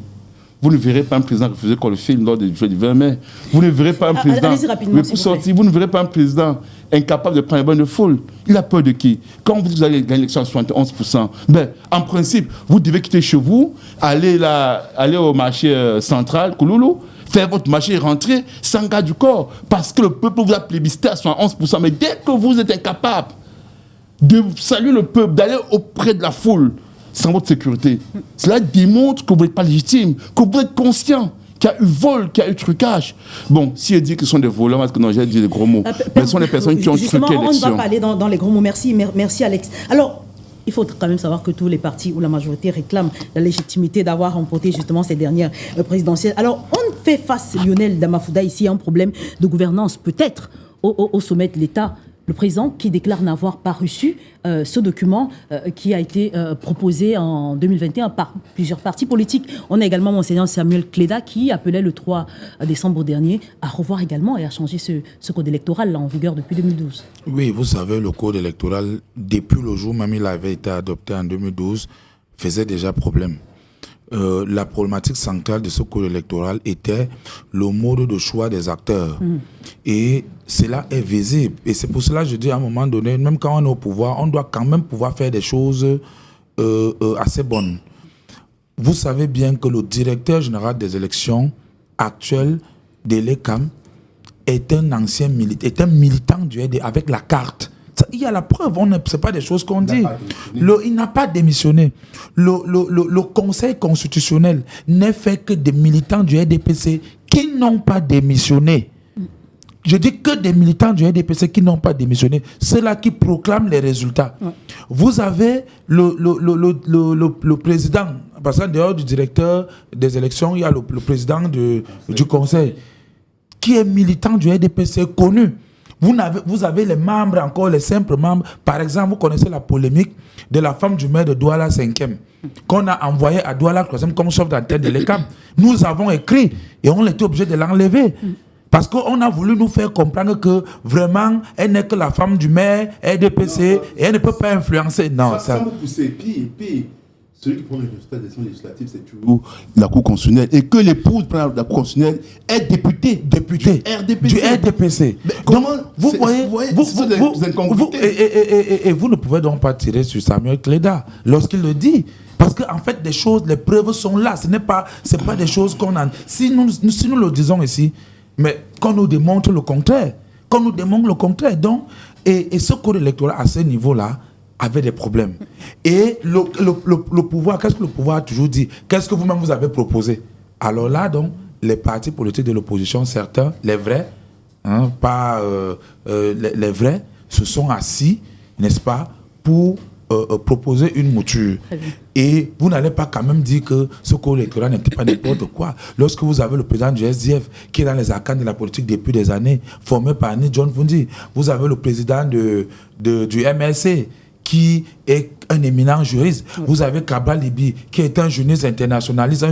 Vous ne verrez pas un président refuser qu'on le filme lors du jeu du 20 mai. Vous ne verrez pas un président Vous ne verrez pas un président incapable de prendre un bain de foule. Il a peur de qui? Quand vous allez gagner l'élection à 71%, ben, en principe, vous devez quitter chez vous, aller au marché central, Kouloulou, faire votre marché et rentrer sans garde du corps. Parce que le peuple vous a plébiscité à 71%. Mais dès que vous êtes incapable de saluer le peuple, d'aller auprès de la foule, sans votre sécurité, cela démontre que vous n'êtes pas légitime, que vous êtes conscient qu'il y a eu vol, qu'il y a eu trucage. Bon, si elle dit que ce sont des voleurs, parce que non, j'ai dit des gros mots, mais ce sont des personnes qui ont truqué l'élection. On ne va pas aller dans les gros mots. Merci Alex. Alors, il faut quand même savoir que tous les partis ou la majorité réclament la légitimité d'avoir remporté justement ces dernières présidentielles. Alors, on fait face, Lionel Damafouda, ici à un problème de gouvernance, peut-être, au sommet de l'État. Le président qui déclare n'avoir pas reçu ce document qui a été proposé en 2021 par plusieurs partis politiques. On a également Monseigneur Samuel Cléda qui appelait le 3 décembre dernier à revoir également et à changer ce code électoral là, en vigueur depuis 2012. Oui, vous savez, le code électoral, depuis le jour même il avait été adopté en 2012, faisait déjà problème. La problématique centrale de ce code électoral était le mode de choix des acteurs. Et cela est visible. Et c'est pour cela que je dis à un moment donné, même quand on est au pouvoir, on doit quand même pouvoir faire des choses assez bonnes. Vous savez bien que le directeur général des élections actuel de l'ECAM est un ancien militant, est un militant du RD avec la carte. Il y a la preuve, ce n'est pas des choses qu'on dit. Il n'a pas démissionné. Le Conseil constitutionnel n'est fait que des militants du RDPC qui n'ont pas démissionné. Je dis que des militants du RDPC qui n'ont pas démissionné. Ceux-là qui proclament les résultats. Ouais. Vous avez le président, parce qu'en dehors du directeur des élections, il y a le président du Conseil, qui est militant du RDPC connu. Vous avez les membres, encore les simples membres. Par exemple, vous connaissez la polémique de la femme du maire de Douala 5e, qu'on a envoyée à Douala 3e comme chef d'antenne de l'ECAM. Nous avons écrit et on était obligé de l'enlever. Parce qu'on a voulu nous faire comprendre que vraiment, elle n'est que la femme du maire, RDPC, et elle ne peut pas influencer. Non, ça vous poussez. Puis, celui qui prend les résultats des élections législatives, c'est toujours la Cour constitutionnelle. Et que l'épouse de la Cour constitutionnelle est députée du RDPC. Donc, vous voyez, et vous ne pouvez donc pas tirer sur Samuel Cléda lorsqu'il le dit. Parce qu'en fait, des choses, les preuves sont là. Ce n'est pas des choses qu'on a. Si nous le disons ici, mais qu'on nous démontre le contraire. Donc, et ce code électoral à ce niveau-là avait des problèmes. Et le pouvoir, qu'est-ce que le pouvoir a toujours dit? Qu'est-ce que vous-même vous avez proposé? Alors là, donc, les partis politiques de l'opposition, certains, les vrais, pas les vrais, se sont assis, n'est-ce pas, pour proposer une mouture. Et vous n'allez pas quand même dire que ce code électoral n'était pas n'importe quoi. Lorsque vous avez le président du SDF qui est dans les arcanes de la politique depuis des années, formé par Annie John Fundi, vous avez le président du MLC qui est un éminent juriste. Vous avez Kabla Libi qui est un juriste internationaliste,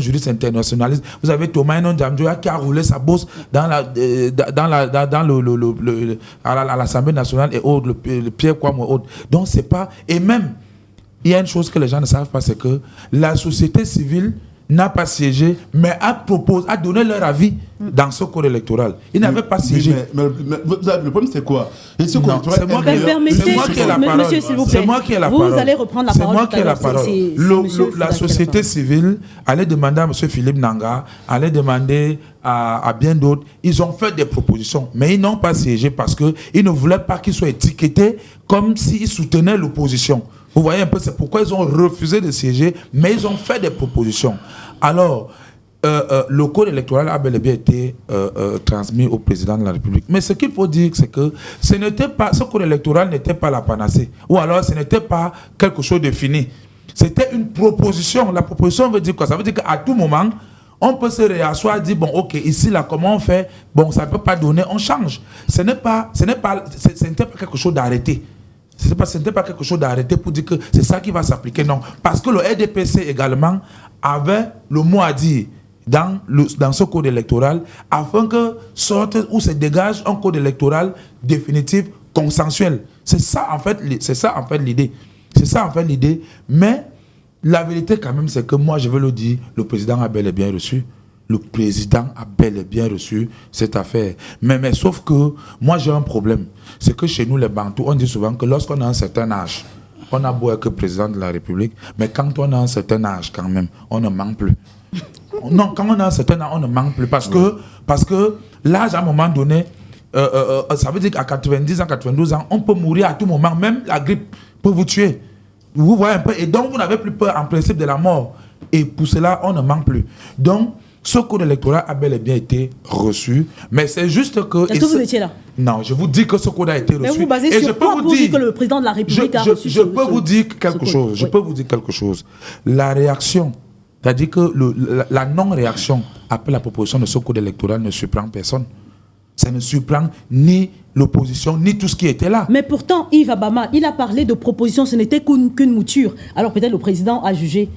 Vous avez Thomas Enon Djamdjoua qui a roulé sa bourse à l'Assemblée nationale et autres, le Pierre Kwame et autres. Donc c'est pas... Et même, il y a une chose que les gens ne savent pas, c'est que la société civile n'a pas siégé, mais a donné leur avis dans ce code électoral. Ils n'avaient pas siégé. Mais le problème, c'est quoi? C'est moi qui ai la parole. Monsieur, s'il vous plaît. C'est moi qui ai la parole. Vous allez reprendre la parole. C'est moi qui ai la parole. La société civile allait demander à M. Philippe Nanga, allait demander à bien d'autres. Ils ont fait des propositions, mais ils n'ont pas siégé parce qu'ils ne voulaient pas qu'ils soient étiquetés comme s'ils soutenaient l'opposition. Vous voyez un peu, c'est pourquoi ils ont refusé de siéger, mais ils ont fait des propositions. Alors, le code électoral a bel et bien été transmis au président de la République. Mais ce qu'il faut dire, c'est que ce code électoral n'était pas la panacée. Ou alors, ce n'était pas quelque chose de fini. C'était une proposition. La proposition veut dire quoi? Ça veut dire qu'à tout moment, on peut se réasseoir et dire, bon, ok, ici, là, comment on fait? Bon, ça ne peut pas donner, on change. Ce n'était pas quelque chose d'arrêté. Ce n'était pas quelque chose d'arrêté pour dire que c'est ça qui va s'appliquer, non. Parce que le RDPC également avait le mot à dire dans ce code électoral afin que sorte ou se dégage un code électoral définitif, consensuel. C'est ça en fait l'idée. Mais la vérité quand même, c'est que moi, je veux le dire, le président a bel et bien reçu le président a bel et bien reçu cette affaire. Mais sauf que moi j'ai un problème. C'est que chez nous les Bantous, on dit souvent que lorsqu'on a un certain âge, on a beau être président de la République, mais quand on a un certain âge quand même, on ne manque plus. Non, quand on a un certain âge, on ne manque plus. Parce que l'âge à un moment donné, ça veut dire qu'à 90 ans, 92 ans, on peut mourir à tout moment. Même la grippe peut vous tuer. Vous voyez un peu. Et donc vous n'avez plus peur en principe de la mort. Et pour cela, on ne manque plus. Donc, ce code électoral a bel et bien été reçu, mais c'est juste que... Est-ce que vous étiez là? Non, je vous dis que ce code a été reçu. Mais vous basez sur quoi pour dire que le président de la République a reçu je peux vous dire quelque chose. Je peux vous dire quelque chose. La réaction, c'est-à-dire que la non-réaction après la proposition de ce code électoral ne surprend personne. Ça ne surprend ni l'opposition, ni tout ce qui était là. Mais pourtant, Yves Abama, il a parlé de proposition, ce n'était qu'une mouture. Alors peut-être le président a jugé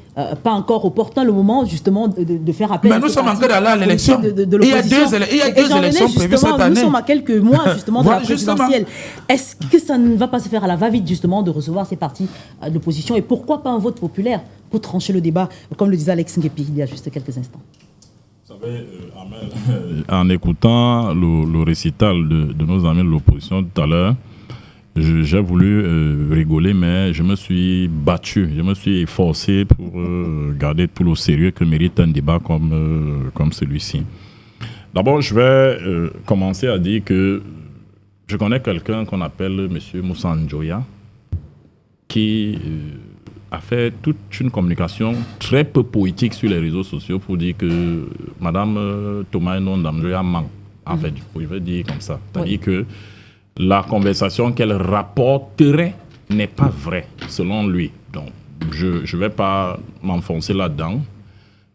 pas encore opportun le moment justement de faire appel. Mais nous sommes encore à l'élection. Il y a deux élections prévues cette année. Nous sommes à quelques mois justement de la présidentielle. Est-ce que ça ne va pas se faire à la va-vite justement de recevoir ces partis de l'opposition? Et pourquoi pas un vote populaire pour trancher le débat, comme le disait Alex Nguepi il y a juste quelques instants? Vous savez, en écoutant le récital de nos amis de l'opposition tout à l'heure, j'ai voulu rigoler, mais je me suis battu, je me suis efforcé pour garder tout le sérieux que mérite un débat comme celui-ci. D'abord, je vais commencer à dire que je connais quelqu'un qu'on appelle M. Moussa Njoya, qui... a fait toute une communication très peu poétique sur les réseaux sociaux pour dire que Madame Thomas Ndamjoya ment. En fait, je vais dire comme ça. C'est-à-dire que la conversation qu'elle rapporterait n'est pas vraie, selon lui. Donc, je ne vais pas m'enfoncer là-dedans.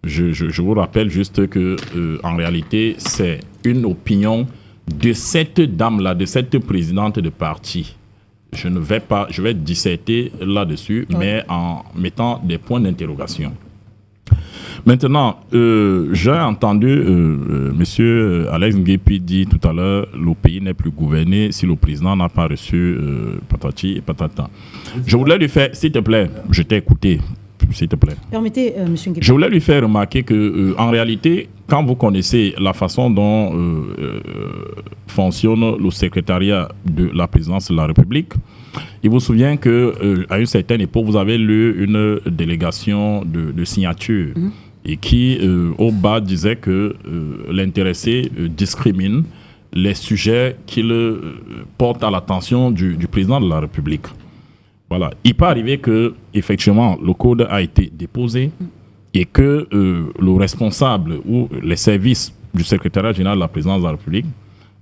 Je vous rappelle juste que, en réalité, c'est une opinion de cette dame-là, de cette présidente de parti. Je vais disserter là-dessus, mais en mettant des points d'interrogation. Maintenant, j'ai entendu monsieur Alex Nguepi dire tout à l'heure, le pays n'est plus gouverné si le président n'a pas reçu patati et patata. Je voulais lui faire, s'il te plaît, je t'ai écouté, s'il te plaît. Permettez, monsieur Nguepi. Je voulais lui faire remarquer que, en réalité, quand vous connaissez la façon dont fonctionne le secrétariat de la présidence de la République, il vous souvient qu'à une certaine époque, vous avez lu une délégation de signatures et qui, au bas, disait que l'intéressé discrimine les sujets qu'il porte à l'attention du président de la République. Voilà. Il peut arriver que, effectivement, le code a été déposé et que le responsable ou les services du secrétariat général de la présidence de la République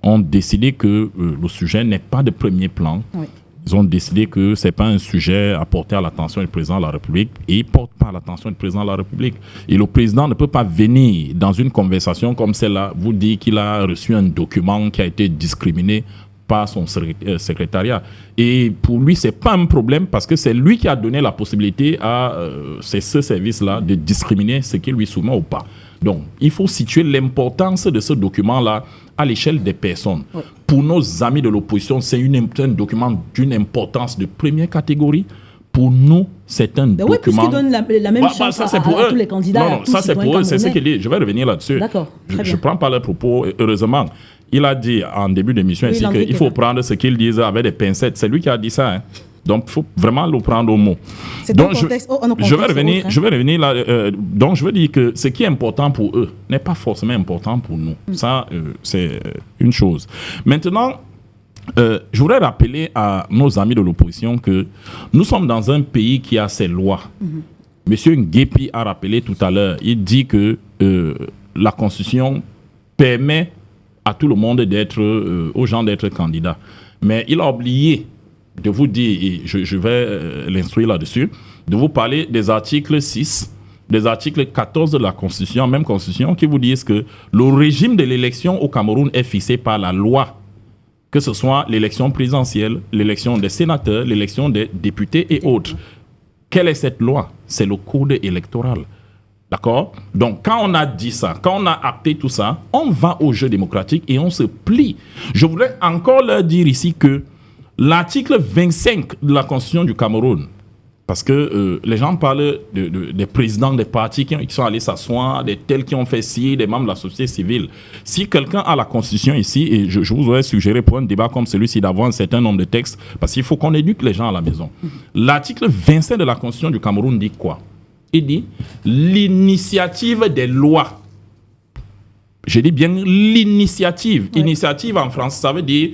ont décidé que le sujet n'est pas de premier plan. Oui. Ils ont décidé que ce n'est pas un sujet à porter à l'attention du président de la République et ils ne portent pas à l'attention du président de la République. Et le président ne peut pas venir dans une conversation comme celle-là, vous dire qu'il a reçu un document qui a été discriminé par son secrétariat. Et pour lui, ce n'est pas un problème parce que c'est lui qui a donné la possibilité à ce service-là de discriminer ce qui lui soumet ou pas. Donc, il faut situer l'importance de ce document-là à l'échelle des personnes. Oui. Pour nos amis de l'opposition, c'est un document d'une importance de première catégorie. Pour nous, c'est un document... Oui, puisqu'il donne la même chance à tous les candidats. Non, ça c'est pour eux, c'est ce qu'il dit. Je vais revenir là-dessus. D'accord. Je ne prends pas leurs propos, heureusement. Il a dit en début d'émission ici qu'il faut prendre ce qu'il disait avec des pincettes. C'est lui qui a dit ça. Hein. Donc, il faut vraiment le prendre au mot. Donc, je vais revenir là. Donc, je veux dire que ce qui est important pour eux n'est pas forcément important pour nous. Ça, c'est une chose. Maintenant, je voudrais rappeler à nos amis de l'opposition que nous sommes dans un pays qui a ses lois. Monsieur Nguepi a rappelé tout à l'heure, il dit que la Constitution permet à tout le monde aux gens d'être candidats. Mais il a oublié de vous dire, et je vais l'instruire là-dessus, de vous parler des articles 6, des articles 14 de la Constitution, même Constitution, qui vous disent que le régime de l'élection au Cameroun est fixé par la loi, que ce soit l'élection présidentielle, l'élection des sénateurs, l'élection des députés et autres. Quelle est cette loi? C'est le code électoral. D'accord? Donc, quand on a dit ça, quand on a acté tout ça, on va au jeu démocratique et on se plie. Je voudrais encore leur dire ici que l'article 25 de la Constitution du Cameroun Parce que les gens parlent des présidents des partis qui sont allés s'asseoir, des tels qui ont fait ci, des membres de la société civile. Si quelqu'un a la Constitution ici, et je vous aurais suggéré pour un débat comme celui-ci d'avoir un certain nombre de textes, parce qu'il faut qu'on éduque les gens à la maison. L'article 25 de la Constitution du Cameroun dit quoi? Il dit l'initiative des lois. Je dis bien l'initiative. Oui. Initiative en France, ça veut dire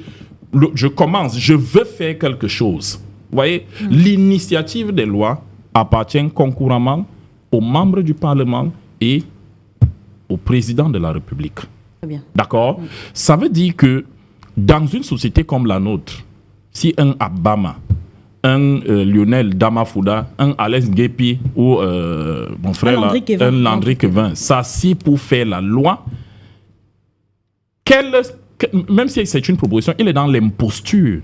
je commence, je veux faire quelque chose. Vous voyez, l'initiative des lois appartient concurremment aux membres du Parlement et au président de la République. Très bien. D'accord? Ça veut dire que dans une société comme la nôtre, si un Abama, un Lionel Damafouda, un Alex Guépi ou mon frère là, un Landry Kevin s'assied pour faire la loi, même si c'est une proposition, il est dans l'imposture.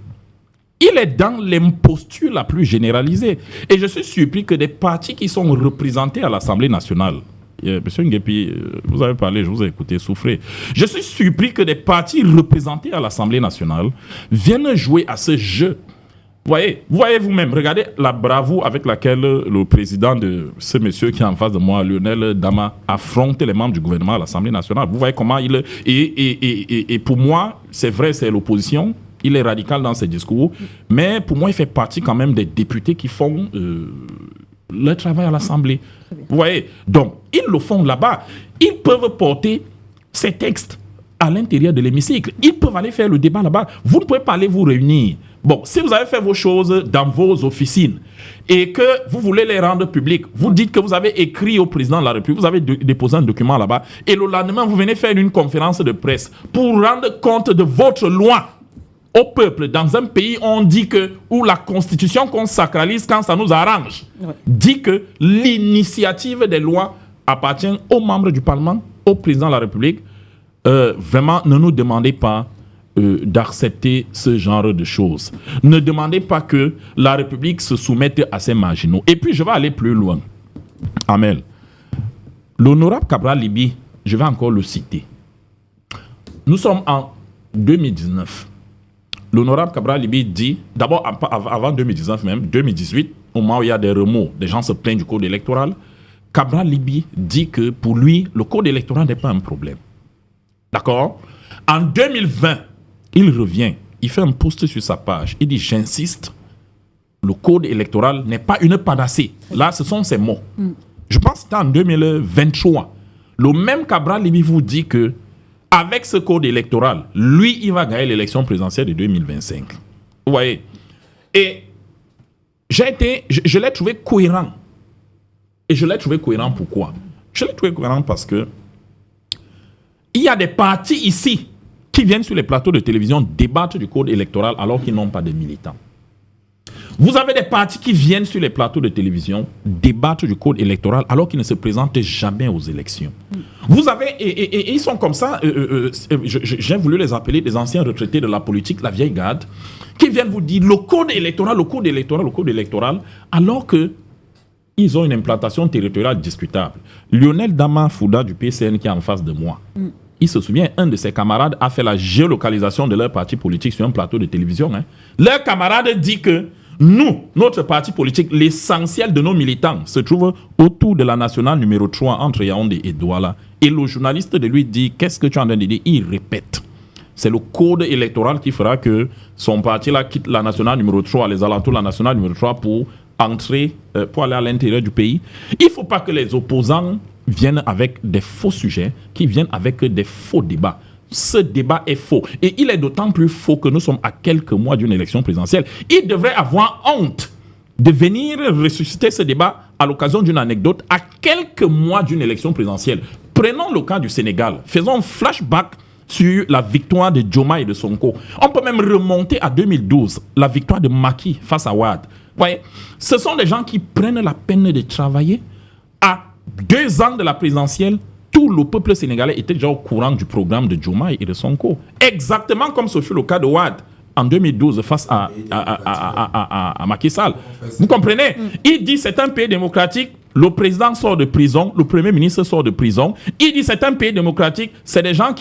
Il est dans l'imposture la plus généralisée. Et je suis surpris que des partis qui sont représentés à l'Assemblée nationale, Monsieur Nguepi, vous avez parlé, je vous ai écouté souffrir. Je suis surpris que des partis représentés à l'Assemblée nationale viennent jouer à ce jeu. Vous voyez vous-même, regardez la bravoure avec laquelle le président de ce monsieur qui est en face de moi, Lionel Dama, affronte les membres du gouvernement à l'Assemblée nationale. Vous voyez comment il... Et pour moi, c'est vrai, c'est l'opposition. Il est radical dans ses discours, mais pour moi, il fait partie quand même des députés qui font leur travail à l'Assemblée. Vous voyez? Donc, ils le font là-bas. Ils peuvent porter ces textes à l'intérieur de l'hémicycle. Ils peuvent aller faire le débat là-bas. Vous ne pouvez pas aller vous réunir. Bon, si vous avez fait vos choses dans vos officines et que vous voulez les rendre publiques, vous dites que vous avez écrit au président de la République, vous avez déposé un document là-bas, et le lendemain, vous venez faire une conférence de presse pour rendre compte de votre loi au peuple dans un pays où on dit que, où la constitution qu'on sacralise quand ça nous arrange, dit que l'initiative des lois appartient aux membres du Parlement, au président de la République. Vraiment, ne nous demandez pas d'accepter ce genre de choses. Ne demandez pas que la République se soumette à ces marginaux. Et puis, je vais aller plus loin. Amel, l'honorable Cabral Libi, je vais encore le citer. Nous sommes en 2019. L'honorable Cabral Libi dit, d'abord avant 2019 même, 2018, au moment où il y a des remous, des gens se plaignent du code électoral, Cabral Libi dit que pour lui, le code électoral n'est pas un problème. D'accord? En 2020, il revient, il fait un post sur sa page, il dit, j'insiste, le code électoral n'est pas une panacée. Là, ce sont ses mots. Je pense que c'était en 2023. Le même Cabral Libi vous dit que avec ce code électoral, lui, il va gagner l'élection présidentielle de 2025. Vous voyez? Et je l'ai trouvé cohérent. Et je l'ai trouvé cohérent pourquoi? Je l'ai trouvé cohérent parce que il y a des partis ici qui viennent sur les plateaux de télévision débattre du code électoral alors qu'ils n'ont pas de militants. Vous avez des partis qui viennent sur les plateaux de télévision débattre du code électoral alors qu'ils ne se présentent jamais aux élections. Vous avez, et ils sont comme ça, j'ai voulu les appeler des anciens retraités de la politique, la vieille garde, qui viennent vous dire le code électoral, alors que ils ont une implantation territoriale discutable. Lionel Damafouda du PCN qui est en face de moi, il se souvient, un de ses camarades a fait la géolocalisation de leur parti politique sur un plateau de télévision. Leur camarade dit que nous, notre parti politique, l'essentiel de nos militants se trouve autour de la nationale numéro 3 entre Yaoundé et Douala. Et le journaliste de lui dit, qu'est-ce que tu es en train de dire? Il répète. C'est le code électoral qui fera que son parti-là quitte la nationale numéro 3, les alentours de la nationale numéro 3 pour entrer, pour aller à l'intérieur du pays. Il ne faut pas que les opposants viennent avec des faux sujets, qui viennent avec des faux débats. Ce débat est faux. Et il est d'autant plus faux que nous sommes à quelques mois d'une élection présidentielle. Il devrait avoir honte de venir ressusciter ce débat à l'occasion d'une anecdote à quelques mois d'une élection présidentielle. Prenons le cas du Sénégal. Faisons un flashback sur la victoire de Djoma et de Sonko. On peut même remonter à 2012, la victoire de Macky face à Wade. Ouais. Ce sont des gens qui prennent la peine de travailler. À 2 ans de la présidentielle, tout le peuple sénégalais était déjà au courant du programme de Diomaye et de Sonko. Exactement comme ce fut le cas de Wade en 2012 face à Macky Sall. Vous comprenez? Il dit c'est un pays démocratique, le président sort de prison, le premier ministre sort de prison. Il dit c'est un pays démocratique, c'est des gens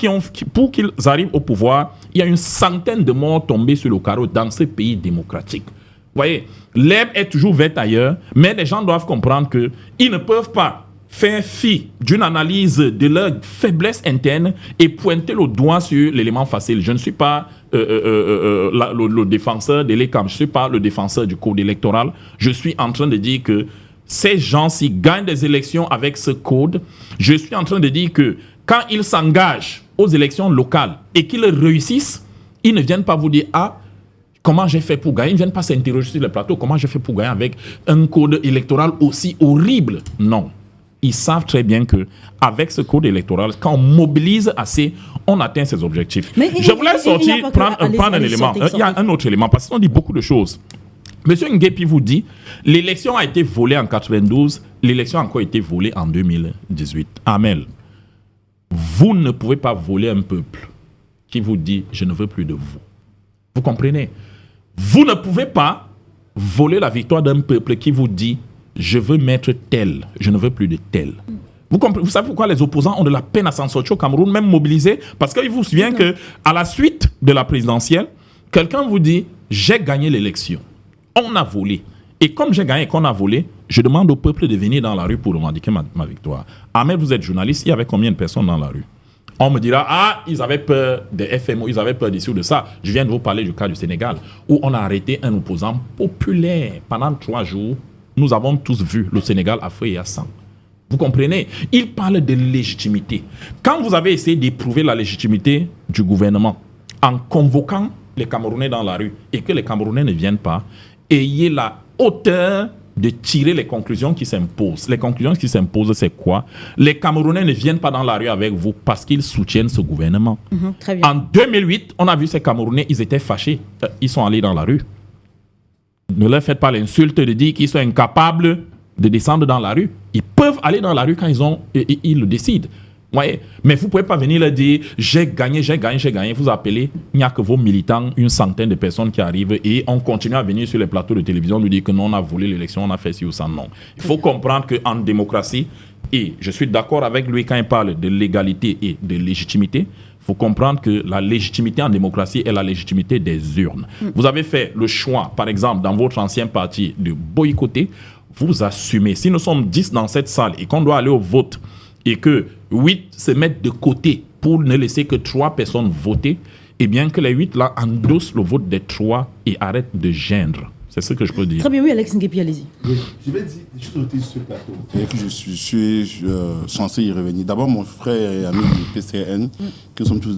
pour qu'ils arrivent au pouvoir, il y a une centaine de morts tombés sur le carreau dans ce pays démocratique. voyez, l'herbe est toujours verte ailleurs, mais les gens doivent comprendre qu'ils ne peuvent pas faire fi d'une analyse de leur faiblesse interne et pointer le doigt sur l'élément facile. Je ne suis pas le défenseur de l'ECAM, je ne suis pas le défenseur du code électoral. Je suis en train de dire que ces gens-ci gagnent des élections avec ce code. Je suis en train de dire que quand ils s'engagent aux élections locales et qu'ils réussissent, ils ne viennent pas vous dire « Ah, comment j'ai fait pour gagner ?» Ils ne viennent pas s'interroger sur le plateau. « Comment j'ai fait pour gagner avec un code électoral aussi horrible ?» Non. Ils savent très bien qu'avec ce code électoral, quand on mobilise assez, on atteint ses objectifs. Je voulais prendre un élément. Il y a un autre élément, parce qu'on dit beaucoup de choses. Monsieur Nguepi vous dit, l'élection a été volée en 92, l'élection a encore été volée en 2018. Amel, vous ne pouvez pas voler un peuple qui vous dit, je ne veux plus de vous. Vous comprenez? Vous ne pouvez pas voler la victoire d'un peuple qui vous dit, je veux mettre tel, je ne veux plus de tel. Vous savez pourquoi les opposants ont de la peine à s'en sortir au Cameroun, même mobilisés? Parce qu'il vous souvient qu'à la suite de la présidentielle, quelqu'un vous dit, j'ai gagné l'élection. On a volé. Et comme j'ai gagné et qu'on a volé, je demande au peuple de venir dans la rue pour revendiquer ma victoire. Ahmed, vous êtes journaliste, il y avait combien de personnes dans la rue? On me dira, ah, ils avaient peur des FMO, ils avaient peur d'ici ou de ça. Je viens de vous parler du cas du Sénégal, où on a arrêté un opposant populaire pendant 3 jours. Nous avons tous vu le Sénégal à feu et à sang. Vous comprenez? Il parle de légitimité. Quand vous avez essayé d'éprouver la légitimité du gouvernement en convoquant les Camerounais dans la rue et que les Camerounais ne viennent pas, ayez la hauteur de tirer les conclusions qui s'imposent. Les conclusions qui s'imposent, c'est quoi? Les Camerounais ne viennent pas dans la rue avec vous parce qu'ils soutiennent ce gouvernement. Très bien. En 2008, on a vu ces Camerounais, ils étaient fâchés. Ils sont allés dans la rue. Ne leur faites pas l'insulte de dire qu'ils sont incapables de descendre dans la rue. Ils peuvent aller dans la rue quand ils le décident. Ouais. Mais vous ne pouvez pas venir leur dire j'ai gagné. Vous appelez, il n'y a que vos militants, une centaine de personnes qui arrivent et on continue à venir sur les plateaux de télévision nous dire que non, on a volé l'élection, on a fait ci ou ça. Non. Il faut comprendre qu'en démocratie, et je suis d'accord avec lui quand il parle de légalité et de légitimité, il faut comprendre que la légitimité en démocratie est la légitimité des urnes. Vous avez fait le choix, par exemple, dans votre ancien parti, de boycotter. Vous assumez. Si nous sommes 10 dans cette salle et qu'on doit aller au vote et que 8 se mettent de côté pour ne laisser que 3 personnes voter, eh bien que les 8 là endossent le vote des 3 et arrêtent de geindre. C'est ce que je peux dire. Très bien, oui, Alex Nguepi, allez-y. Oui, je vais dire des choses sur ce plateau. Et que je suis censé y revenir. D'abord, mon frère et ami du PCN, qui sommes tous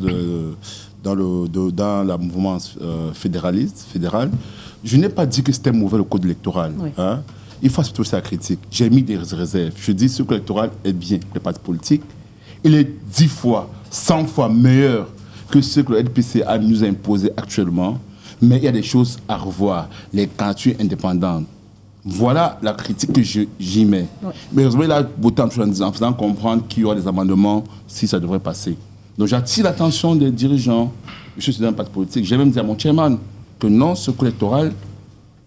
dans le mouvement fédéral. Je n'ai pas dit que c'était mauvais le code électoral. Oui. Hein? Il faut accepter aussi la critique. J'ai mis des réserves. Je dis que ce code électoral est bien. Les partis politiques, il est 10 fois, 100 fois meilleur que ce que le LPC nous a imposé actuellement. Mais il y a des choses à revoir. Les candidatures indépendantes. Voilà la critique que j'y mets. Ouais. Mais heureusement, il a voté en faisant comprendre qu'il y aura des amendements si ça devrait passer. Donc j'attire l'attention des dirigeants. Je suis dans un parti politique. J'ai même dit à mon chairman que non, ce code électoral,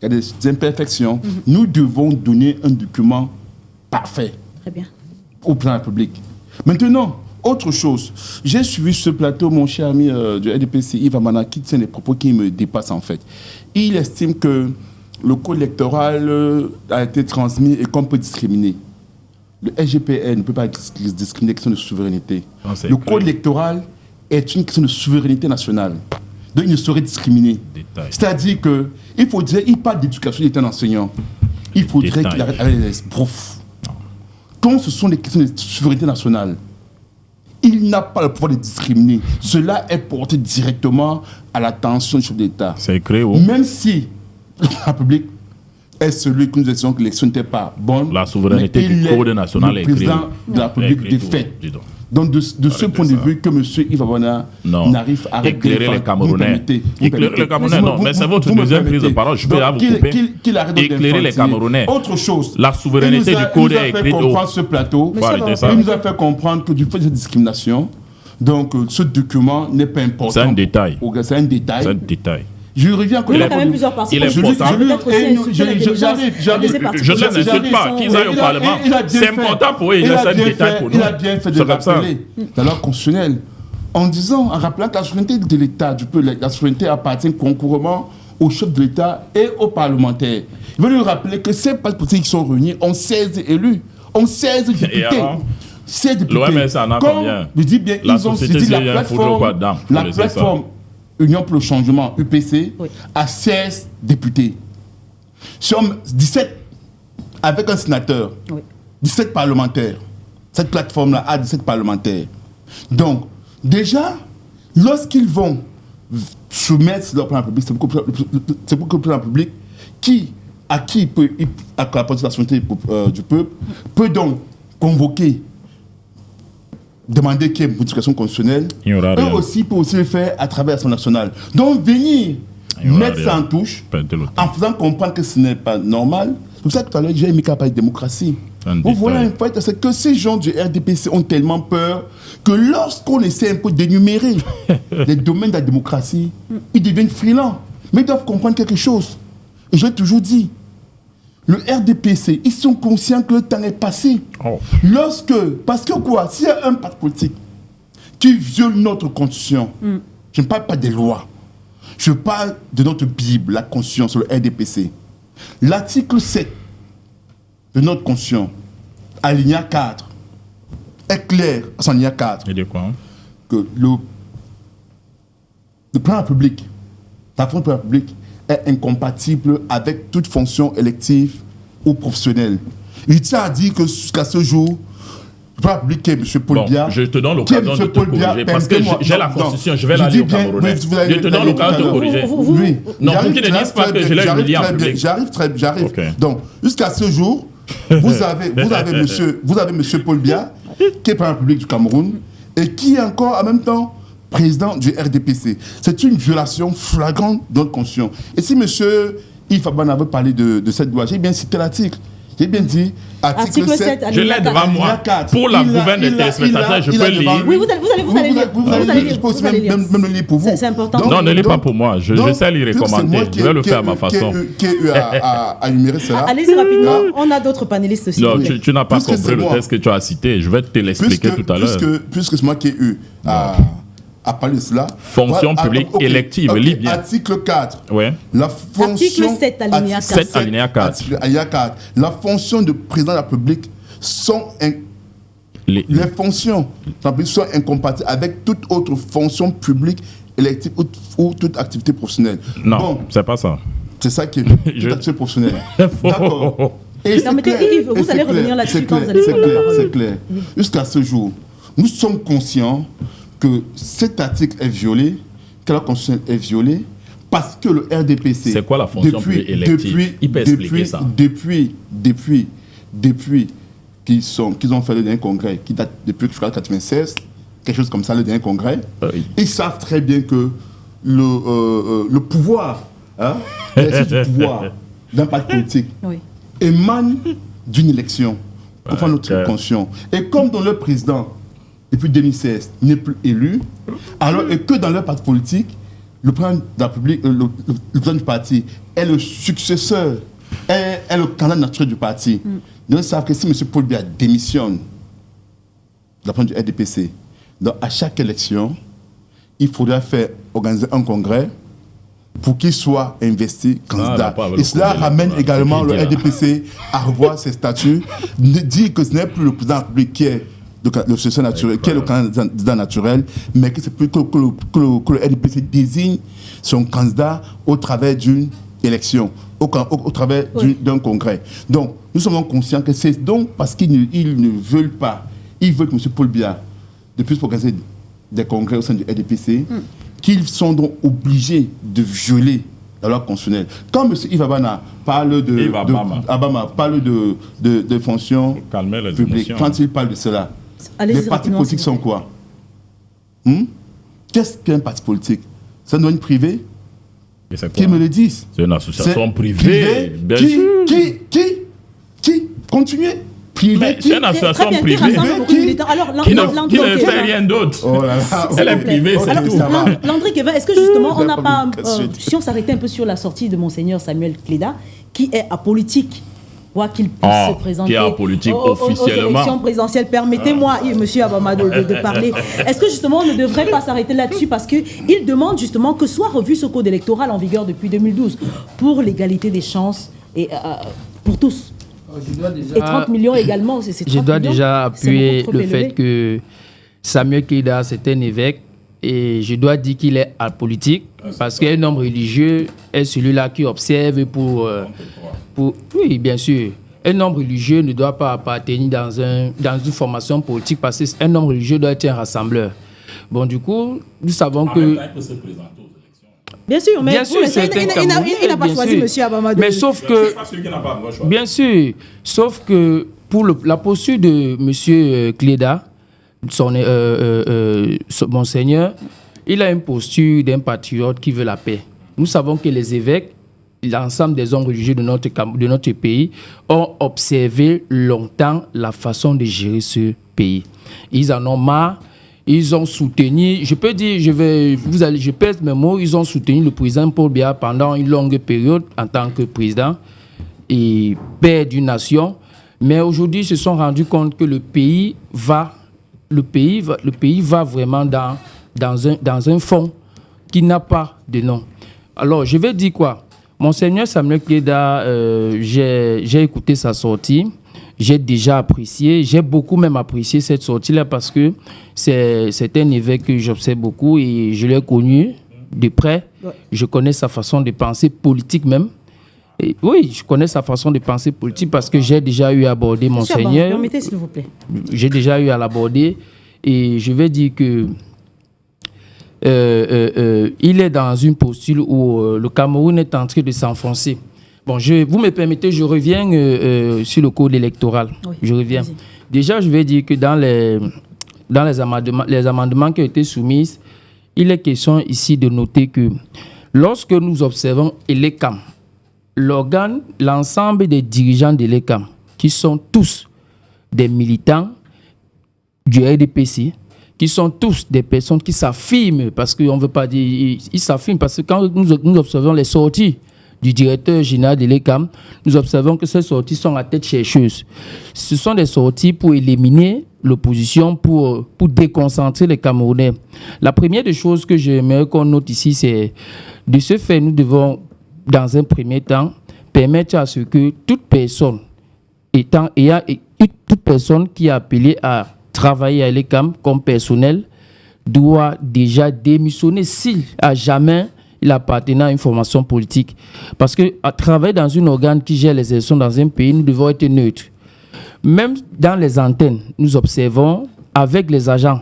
il y a des imperfections. Nous devons donner un document parfait. Très bien. Au plan de la République. Maintenant, autre chose, j'ai suivi ce plateau mon cher ami du LDPC, Yves Amana, qui tient des propos qui me dépassent en fait. Il estime que le code électoral a été transmis et qu'on peut discriminer. Le SGPN ne peut pas discriminer, question de souveraineté. Non, le code électoral est une question de souveraineté nationale. Donc il ne saurait discriminer. Détail. C'est-à-dire qu'il faudrait, il parle d'éducation, il est un enseignant. Il faudrait qu'il arrête avec les profs. Quand ce sont des questions de souveraineté nationale, il n'a pas le pouvoir de discriminer. Cela est porté directement à l'attention du chef d'État. C'est écrit, oh. Même si la République est celui que nous disons que l'élection n'était pas bonne. La souveraineté du code national est écrite. Le président de la République de fait. Donc de ce point de vue que M. Yves Abana n'arrive à éclairer les Camerounais. Éclairer les Camerounais, non. Mais c'est votre deuxième prise de parole. Je peux vous couper. Éclairer les Camerounais. Autre chose. La souveraineté du code est écrite. Il nous a fait comprendre ce plateau. Il nous a fait comprendre que du fait de cette discrimination, donc ce document n'est pas important. C'est un détail. C'est un détail. C'est un détail. Je reviens à il y a quand même plusieurs parties. Il est important. Je ne l'insulte pas. Qu'ils aillent au Parlement. C'est important pour eux. C'est un détail pour nous. Il a bien fait de rappeler la loi constitutionnelle en disant, en rappelant que la souveraineté de l'État, la souveraineté appartient concouramment au chef de l'État et aux parlementaires. Je veux lui rappeler que ces partis politiques qui sont réunis ont 16 élus, ont 16 députés. 16 députés. L'OMS en a combien? Je dis bien, la ils ont société saisi la civile, plateforme Union pour le changement, UPC, à 16 députés. Sur 17 avec un sénateur, 17 parlementaires. Cette plateforme-là a 17 parlementaires. Donc, déjà, lorsqu'ils vont soumettre leur plan public, c'est pour que le plan public, à qui il peut apporter la souveraineté du peuple, peut donc convoquer, demander qu'il y ait une modification constitutionnelle, et aussi peut aussi le faire à travers l'Assemblée nationale. Donc, venir mettre ça en touche, en faisant comprendre que ce n'est pas normal. C'est pour ça que tout à l'heure, j'ai aimé qu'à parler de démocratie. Vous voyez un fait, c'est que ces gens du RDPC ont tellement peur que lorsqu'on essaie un peu d'énumérer les domaines de la démocratie, ils deviennent frilants. Mais ils doivent comprendre quelque chose. Et je l'ai toujours dit, le RDPC, ils sont conscients que le temps est passé. Parce que quoi, s'il y a un parti politique qui viole notre constitution, je ne parle pas des lois, je parle de notre Bible, la Constitution sur le RDPC. L'article 7 de notre Constitution, alinéa 4, est clair, son alinéa 4, et de quoi, que le plan public, la fonction de plan public est incompatible avec toute fonction élective ou professionnelle. Il tient à dire que jusqu'à ce jour, le plan public est M. Paul Biya. Je te donne l'occasion de te corriger parce que j'ai la Constitution, je vais la lire au Camerounais. Je te donne l'occasion de te corriger. Non, pour qu'ils ne disent pas que je l'ai humilié en public. J'arrive. Donc, jusqu'à ce jour, vous avez M. Paul Biya, qui est président public du Cameroun, et qui est encore en même temps président du RDPC. C'est une violation flagrante de notre Constitution. Et si M. Yves Abana veut parler de cette loi, j'ai bien cité l'article. J'ai bien dit, article 7, je l'ai devant moi. Pour la gouverne des téléspectateurs, je peux lire. Oui, vous allez lire. Je peux aussi même le lire pour vous. C'est important. Non, ne lis pas pour moi. Je sais lire et commenter. Je vais le faire à ma façon. Qui a eu à énumérer cela. Allez-y rapidement. On a d'autres panélistes aussi. Non, tu n'as pas compris le texte que tu as cité. Je vais te l'expliquer tout à l'heure. Puisque c'est moi qui ai eu à parler de cela. Fonction publique élective, lis bien. Article 4. Ouais. La fonction, article 7, alinéa 4. 7, alinéa 4. Alinéa 4. La fonction de président de la République sont les fonctions de la République sont incompatibles avec toute autre fonction publique élective ou toute activité professionnelle. Non, bon, c'est pas ça. C'est ça qui est toute activité professionnelle. D'accord. Et non, mais Yves, vous allez revenir là-dessus quand vous allez prendre la parole. C'est clair. Jusqu'à ce jour, nous sommes conscients que cet article est violé, que la Constitution est violée, parce que le RDPC... C'est quoi la fonction élective? Il peut expliquer ça. Depuis qu'ils ont fait le dernier congrès, qui date depuis 1996, quelque chose comme ça, le dernier congrès, ils savent très bien que le pouvoir, l'exercice du pouvoir d'un parti politique émane d'une élection, pour notre conscience. Et comme dans le président, depuis 2016, n'est plus élu, alors que dans leur parti politique, le président de la République, le président du parti est le successeur, est le candidat naturel du parti. Donc ils savent que si M. Paul Biya démissionne de la part du RDPC, donc à chaque élection, il faudra organiser un congrès pour qu'il soit investi candidat. Et cela ramène également le RDPC à revoir ses statuts, dire que ce n'est plus le président de la République qui est le successeur naturel, qui est le candidat naturel, mais que c'est plutôt que le RDPC désigne son candidat au travers d'une élection, au travers d'un congrès. Donc, nous sommes conscients que c'est donc parce qu'ils ne veulent pas, ils veulent que M. Paul Biya, de plus pour organiser des congrès au sein du RDPC, qu'ils sont donc obligés de violer la loi constitutionnelle. Quand M. Yves Abana parle de fonction publique, quand il parle de cela, les partis politiques sont quoi? Qu'est-ce qu'un parti politique? C'est un domaine privé? Qui me le disent? C'est une association privée. Bien sûr. Qui? Continuez. Privé. C'est une association privée qui ne fait rien d'autre. Oh là là. Elle est privée, c'est tout. Landry Kevin, est-ce que justement on n'a pas, si on s'arrêtait un peu sur la sortie de Monseigneur Samuel Kleda, qui est apolitique, pour qu'il puisse se présenter qui est en politique aux officiellement. élections présidentielles. Permettez-moi, monsieur Abama, de parler. Est-ce que justement on ne devrait pas s'arrêter là-dessus parce qu'il demande justement que soit revu ce code électoral en vigueur depuis 2012 pour l'égalité des chances et pour tous. Et 30 millions également, c'est 30 Je dois millions, déjà appuyer le élevé. fait que Samuel Keïta, c'est un évêque et je dois dire qu'il est apolitique parce qu'un homme religieux est celui-là qui observe pour... Oui, bien sûr. Un homme religieux ne doit pas appartenir dans une formation politique parce qu'un homme religieux doit être un rassembleur. Bon, du coup, nous savons que... Bien sûr, mais Bien sûr, il n'a pas choisi M. Abama. Mais sauf que... Bien sûr, sauf que pour la posture de M. Keïta, Monseigneur, il a une posture d'un patriote qui veut la paix. Nous savons que les évêques, l'ensemble des hommes religieux de notre pays ont observé longtemps la façon de gérer ce pays. Ils en ont marre, ils ont soutenu, je peux dire, je pèse mes mots, ils ont soutenu le président Paul Biya pendant une longue période en tant que président et père d'une nation. Mais aujourd'hui, ils se sont rendus compte que le pays va vraiment dans un fond qui n'a pas de nom. Alors, je vais dire quoi? Monseigneur Samuel Keïta, j'ai écouté sa sortie, j'ai déjà apprécié, j'ai beaucoup même apprécié cette sortie-là parce que c'est un évêque que j'observe beaucoup et je l'ai connu de près. Ouais. Je connais sa façon de penser politique même. Et oui, je connais sa façon de penser politique parce que j'ai déjà eu à aborder Monseigneur. Permettez, s'il vous plaît. J'ai déjà eu à l'aborder et je vais dire que il est dans une posture où le Cameroun est en train de s'enfoncer. Bon, vous me permettez, je reviens sur le code électoral. Oui, je reviens. Vas-y. Déjà, je vais dire que dans les amendements qui ont été soumis, il est question ici de noter que lorsque nous observons l'ECAM, l'ensemble des dirigeants de l'ECAM, qui sont tous des militants du RDPC, qui sont tous des personnes qui s'affirment, parce qu'on ne veut pas dire, ils s'affirment, parce que quand nous observons les sorties du directeur général de l'ECAM, nous observons que ces sorties sont à tête chercheuse. Ce sont des sorties pour éliminer l'opposition, pour déconcentrer les Camerounais. La première des choses que j'aimerais qu'on note ici, c'est de ce fait, nous devons, dans un premier temps, permettre à ce que toute personne qui est appelée à travailler à l'ECAM comme personnel doit déjà démissionner s'il à jamais il appartenait à une formation politique. Parce qu'à travailler dans un organe qui gère les élections dans un pays, nous devons être neutres. Même dans les antennes, nous observons avec les agents,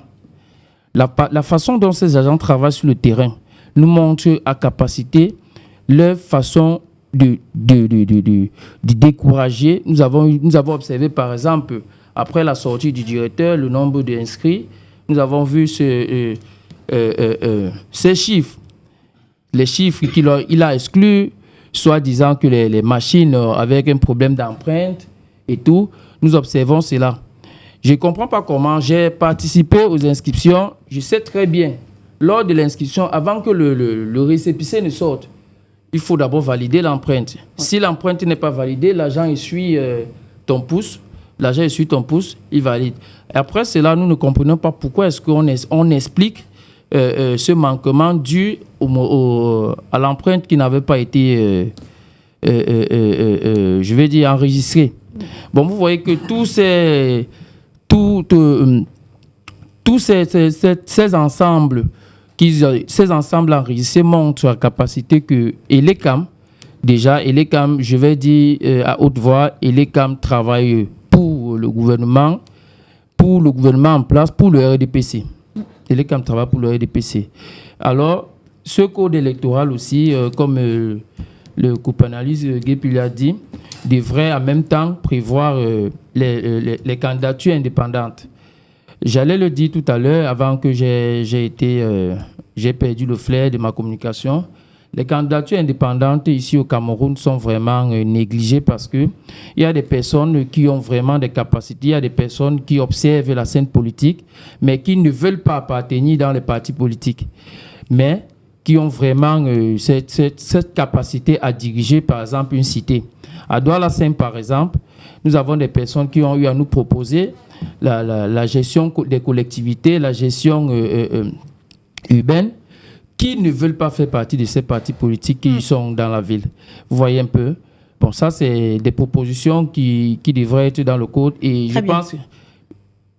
la façon dont ces agents travaillent sur le terrain nous montre à capacité leur façon de décourager. Nous avons observé par exemple, après la sortie du directeur, le nombre d'inscrits, nous avons vu ces chiffres. Les chiffres qu'il a exclus, soit disant que les machines avec un problème d'empreinte et tout, nous observons cela. Je ne comprends pas comment j'ai participé aux inscriptions. Je sais très bien, lors de l'inscription, avant que le récépissé ne sorte, il faut d'abord valider l'empreinte. Si l'empreinte n'est pas validée, l'agent essuie ton pouce. L'agent essuie ton pouce, il valide. Et après cela, nous ne comprenons pas pourquoi est-ce qu'on explique ce manquement dû à l'empreinte qui n'avait pas été, je vais dire, enregistrée. Bon, vous voyez que tous ces ensembles enregistrés montrent la capacité que l'ECAM, je vais dire à haute voix, l'ECAM travaille pour le gouvernement en place, pour le RDPC. L'ECAM travaille pour le RDPC. Alors, ce code électoral aussi, comme le co-panéliste Guépil a dit, devrait en même temps prévoir les candidatures indépendantes. J'allais le dire tout à l'heure, avant que j'ai perdu le flair de ma communication. Les candidatures indépendantes ici au Cameroun sont vraiment négligées parce qu'il y a des personnes qui ont vraiment des capacités, il y a des personnes qui observent la scène politique, mais qui ne veulent pas appartenir dans les partis politiques. Mais qui ont vraiment cette capacité à diriger, par exemple, une cité. À Douala-Seine, par exemple, nous avons des personnes qui ont eu à nous proposer la gestion des collectivités, la gestion urbaine, qui ne veulent pas faire partie de ces partis politiques qui sont dans la ville. Vous voyez un peu? Bon, ça, c'est des propositions qui devraient être dans le code. Et je pense...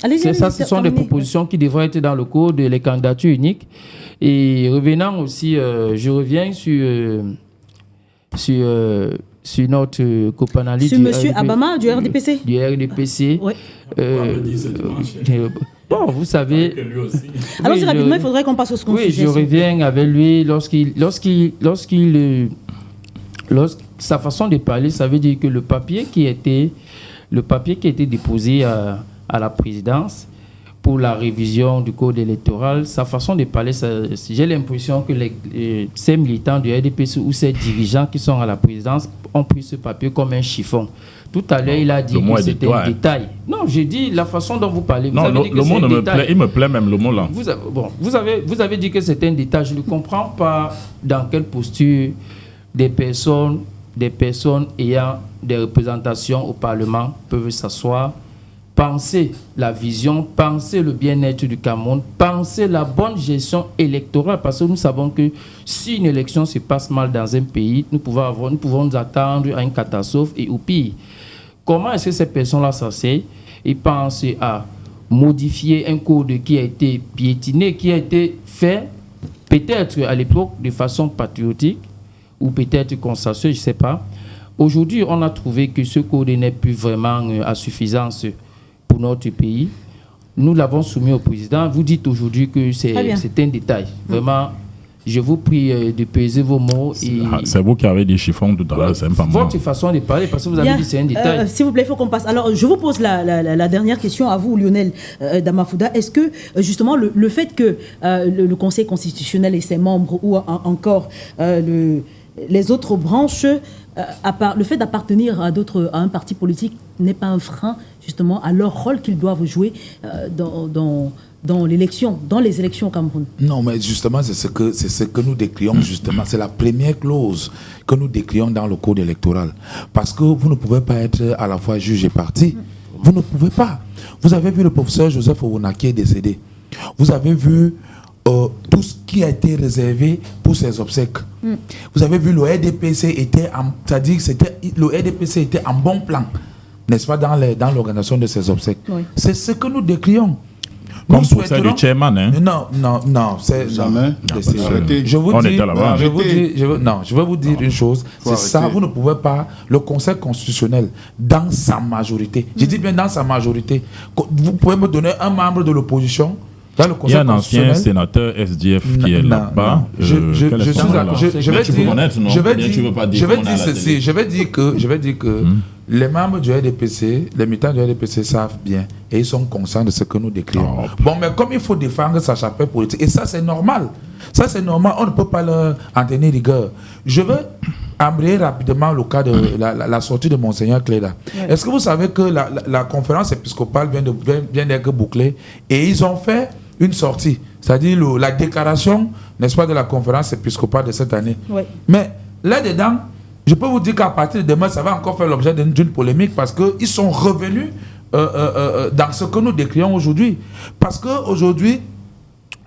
ce sont des propositions qui devraient être dans le code de les candidatures uniques. Et revenant aussi, je reviens sur notre co-panaliste. Sur M. Abama du RDPC. Du RDPC. Oui. Bon, vous savez... Alors, c'est rapidement, il faudrait qu'on passe au second sujet. Oui, je reviens avec lui sa façon de parler, ça veut dire que le papier qui a été déposé à la présidence pour la révision du code électoral, sa façon de parler, j'ai l'impression que ces militants du RDPC ou ces dirigeants qui sont à la présidence ont pris ce papier comme un chiffon. Tout à l'heure, il a dit que c'était un détail. Non, j'ai dit la façon dont vous parlez. Vous avez dit que le mot ne me plaît, il me plaît même le mot là. Vous avez dit que c'était un détail. Je ne comprends pas dans quelle posture des personnes ayant des représentations au Parlement peuvent s'asseoir, penser la vision, penser le bien-être du Cameroun, penser la bonne gestion électorale, parce que nous savons que si une élection se passe mal dans un pays, nous pouvons nous attendre à une catastrophe et au pire. Comment est-ce que ces personnes-là s'asseyent et pensent à modifier un code qui a été piétiné, qui a été fait peut-être à l'époque de façon patriotique ou peut-être consensuelle, je ne sais pas. Aujourd'hui, on a trouvé que ce code n'est plus vraiment à suffisance pour notre pays. Nous l'avons soumis au président. Vous dites aujourd'hui que c'est un détail. Vraiment, je vous prie de peser vos mots. C'est vous qui avez dit chiffon tout à l'heure, c'est pas moi. Votre façon de parler, parce que vous avez dit c'est un détail. S'il vous plaît, il faut qu'on passe. Alors, je vous pose la dernière question à vous, Lionel Damafouda. Est-ce que, justement, le fait que le Conseil constitutionnel et ses membres, ou encore les autres branches, le fait d'appartenir à un parti politique n'est pas un frein, justement, à leur rôle qu'ils doivent jouer dans les élections au Cameroun? Non, mais justement, c'est ce que nous décrions, justement. C'est la première clause que nous décrions dans le code électoral. Parce que vous ne pouvez pas être à la fois juge et parti. Vous ne pouvez pas. Vous avez vu le professeur Joseph Owona qui est décédé. Vous avez vu tout ce qui a été réservé pour ses obsèques. Vous avez vu le RDPC était en bon plan, n'est-ce pas, dans l'organisation de ses obsèques. Oui. C'est ce que nous décrions. Comme pour ça du chairman, hein? Non, c'est jamais. Je vais vous dire une chose. C'est ça, vous ne pouvez pas. Le Conseil constitutionnel, dans sa majorité, je dis bien dans sa majorité, vous pouvez me donner un membre de l'opposition. Il y a un ancien sénateur SDF qui est là-bas. Je vais dire que les membres du RDPC, les militants du RDPC savent bien et ils sont conscients de ce que nous décrivons. Bon, mais comme il faut défendre sa chapelle politique, et ça c'est normal. Ça c'est normal, on ne peut pas leur en tenir rigueur. Je veux embrayer rapidement le cas de la sortie de Monseigneur Cléda. Oui. Est-ce que vous savez que la conférence épiscopale vient d'être bouclée et ils ont fait une sortie, c'est-à-dire la déclaration, n'est-ce pas, de la conférence épiscopale de cette année. Oui. Mais là-dedans, je peux vous dire qu'à partir de demain, ça va encore faire l'objet d'une polémique parce qu'ils sont revenus dans ce que nous décrions aujourd'hui. Parce qu'aujourd'hui,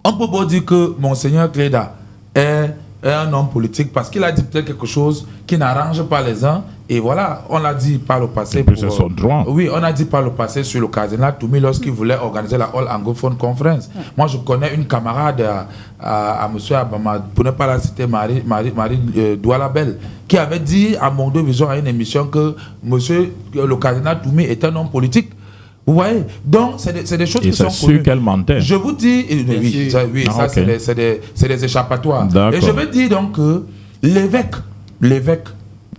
on peut pas dire que Monseigneur Cléda est un homme politique parce qu'il a dit peut-être quelque chose qui n'arrange pas les uns. Et voilà, on l'a dit par le passé. C'est son droit. Oui, on a dit par le passé sur le cardinal Toumi lorsqu'il voulait organiser la All Anglophone Conference. Moi, je connais une camarade à M. Abama, pour ne pas la citer, Marie Doualabel, qui avait dit à Mondo Vision à une émission que le cardinal Toumi est un homme politique. Vous voyez? Donc, c'est des choses qui sont connues. C'est sûr qu'elle mentait. Je vous dis, c'est des échappatoires. Et je veux dire donc que l'évêque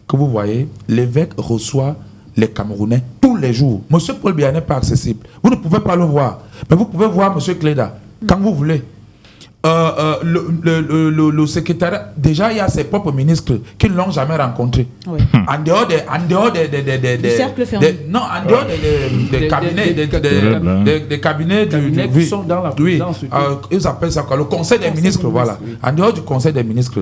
que vous voyez, l'évêque reçoit les Camerounais tous les jours. Monsieur Paul Biya n'est pas accessible. Vous ne pouvez pas le voir. Mais vous pouvez voir Monsieur Cléda quand vous voulez. le secrétariat, déjà il y a ses propres ministres qui ne l'ont jamais rencontré. Oui. En dehors des Du cercle fermé. non, en dehors des cabinets, des cabinets qui sont dans la présidence. ils appellent ça quoi, le conseil des ministres, voilà. Oui. En dehors du conseil des ministres,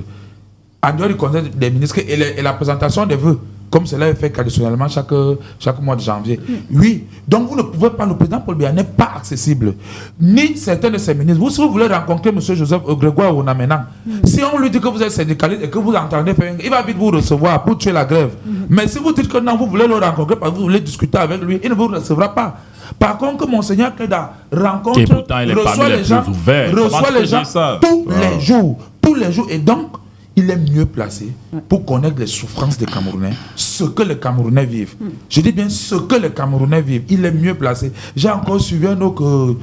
et la présentation des vœux, comme cela est fait traditionnellement chaque mois de janvier. Oui, donc vous ne pouvez pas, le président Paul Biya n'est pas accessible, ni certains de ses ministres. Si vous voulez rencontrer M. Joseph Grégoire Onamenang, si on lui dit que vous êtes syndicaliste et que vous entendez faire, il va vite vous recevoir pour tuer la grève. Mais si vous dites que non, vous voulez le rencontrer parce que vous voulez discuter avec lui, il ne vous recevra pas. Par contre, que Monseigneur Keda rencontre, et pourtant, il est reçoit les gens, tous les jours, et donc il est mieux placé pour connaître les souffrances des Camerounais, ce que les Camerounais vivent. Je dis bien ce que les Camerounais vivent. Il est mieux placé. J'ai encore suivi une autre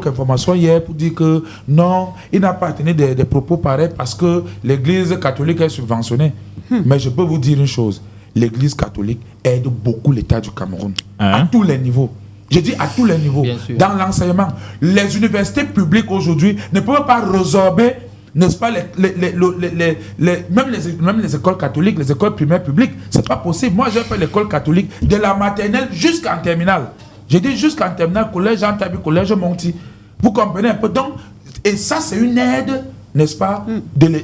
information hier pour dire que non, il n'a pas tenu des propos pareils parce que l'Église catholique est subventionnée. Mais je peux vous dire une chose. L'Église catholique aide beaucoup l'État du Cameroun. À tous les niveaux. Je dis à tous les niveaux. Dans l'enseignement. Les universités publiques aujourd'hui ne peuvent pas résorber, n'est-ce pas, même les écoles catholiques, les écoles primaires publiques. C'est pas possible. Moi, j'ai fait l'école catholique de la maternelle jusqu'en terminale. J'ai dit jusqu'en terminale, collège Jean Tabi, collège Monti. Vous comprenez un peu. Donc, et ça, c'est une aide, n'est-ce pas,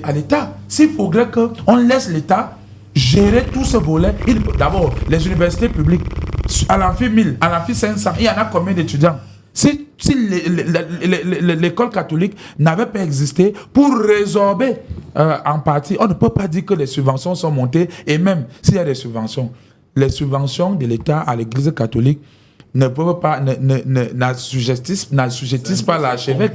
à l'État. S'il faudrait qu'on laisse l'État gérer tout ce volet. D'abord, les universités publiques, à l'amphi 1000, à l'amphi 500, il y en a combien d'étudiants? Si l'école catholique n'avait pas existé pour résorber en partie, on ne peut pas dire que les subventions sont montées. Et même s'il y a des subventions, les subventions de l'État à l'Église catholique ne peuvent pas, n'assujettissent pas l'archevêque.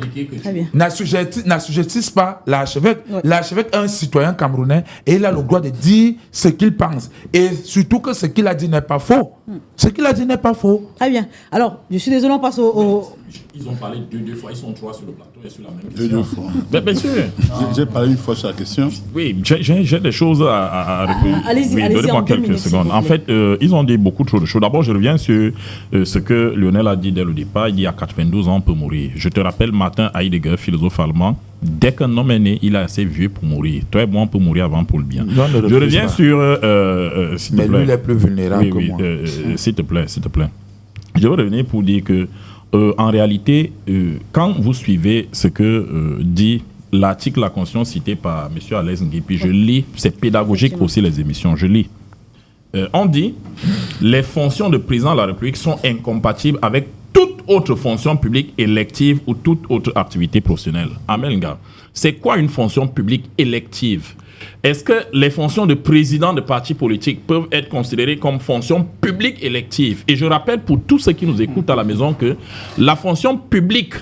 N'assujettissent pas l'archevêque. Ouais. L'archevêque est un citoyen camerounais et il a le droit de dire ce qu'il pense. Et surtout que ce qu'il a dit n'est pas faux. Ce qu'il a dit n'est pas faux. Très bien. Alors, je suis désolé, on passe au... Ils ont parlé deux fois, ils sont trois sur le plateau et sur la même question. Deux fois. Bien sûr. J'ai parlé une fois sur la question. Oui, j'ai des choses à répondre. Allez-y, donnez-moi quelques secondes. En fait, ils ont dit beaucoup trop de choses. D'abord, je reviens sur ce que Lionel a dit dès le départ. Il y a 92 ans, on peut mourir. Je te rappelle, Martin Heidegger, philosophe allemand, dès qu'un homme est né, il est assez vieux pour mourir. Toi et moi, on peut mourir avant pour le bien. Je reviens sur... s'il te plaît. Mais lui, il est plus vulnérable que moi. S'il te plaît. Je vais revenir pour dire que, en réalité, quand vous suivez ce que dit l'article La Constitution cité par M. Alex Nguipi, je lis, c'est pédagogique aussi les émissions, je lis. On dit, les fonctions de président de la République sont incompatibles avec toute autre fonction publique élective ou toute autre activité professionnelle. Amen, gars. C'est quoi une fonction publique élective? Est-ce que les fonctions de président de parti politique peuvent être considérées comme fonctions publiques électives? Et je rappelle pour tous ceux qui nous écoutent à la maison que la fonction publique,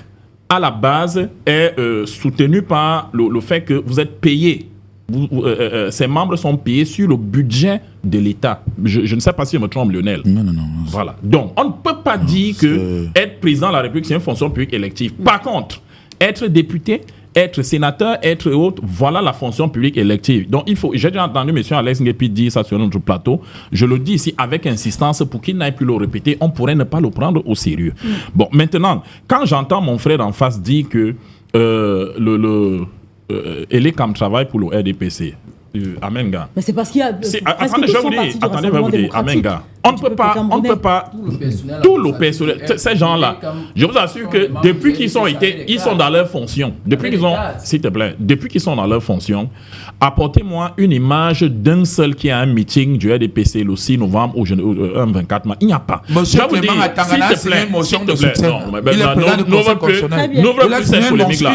à la base, est soutenue par le fait que vous êtes payé. Ces membres sont payés sur le budget de l'État. Je ne sais pas si je me trompe, Lionel. Non. Voilà. Donc, on ne peut pas dire que être président de la République, c'est une fonction publique élective. Par contre, être député, être sénateur, être autre, voilà la fonction publique élective. Donc, il faut. J'ai déjà entendu M. Alex Nguipi dire ça sur notre plateau. Je le dis ici avec insistance pour qu'il n'aille plus le répéter. On pourrait ne pas le prendre au sérieux. Bon, maintenant, quand j'entends mon frère en face dire que Elekam travaille pour le RDPC. Amenga. Mais c'est parce qu'il y a. Attendez, je vais vous dire. Attendez, je vais vous dire. Amenga. On ne peut pas. Tout le personnel. Ces gens-là, je vous assure que depuis qu'ils ils sont dans leur fonction. Depuis qu'ils ont. S'il te plaît. Depuis qu'ils sont dans leur fonction, apportez-moi une image d'un seul qui a un meeting du RDPC le 6 novembre ou 24 mars. Il n'y a pas. Monsieur Clément Atangana a signé une motion de soutien. Il est président du conseil constitutionnel. Il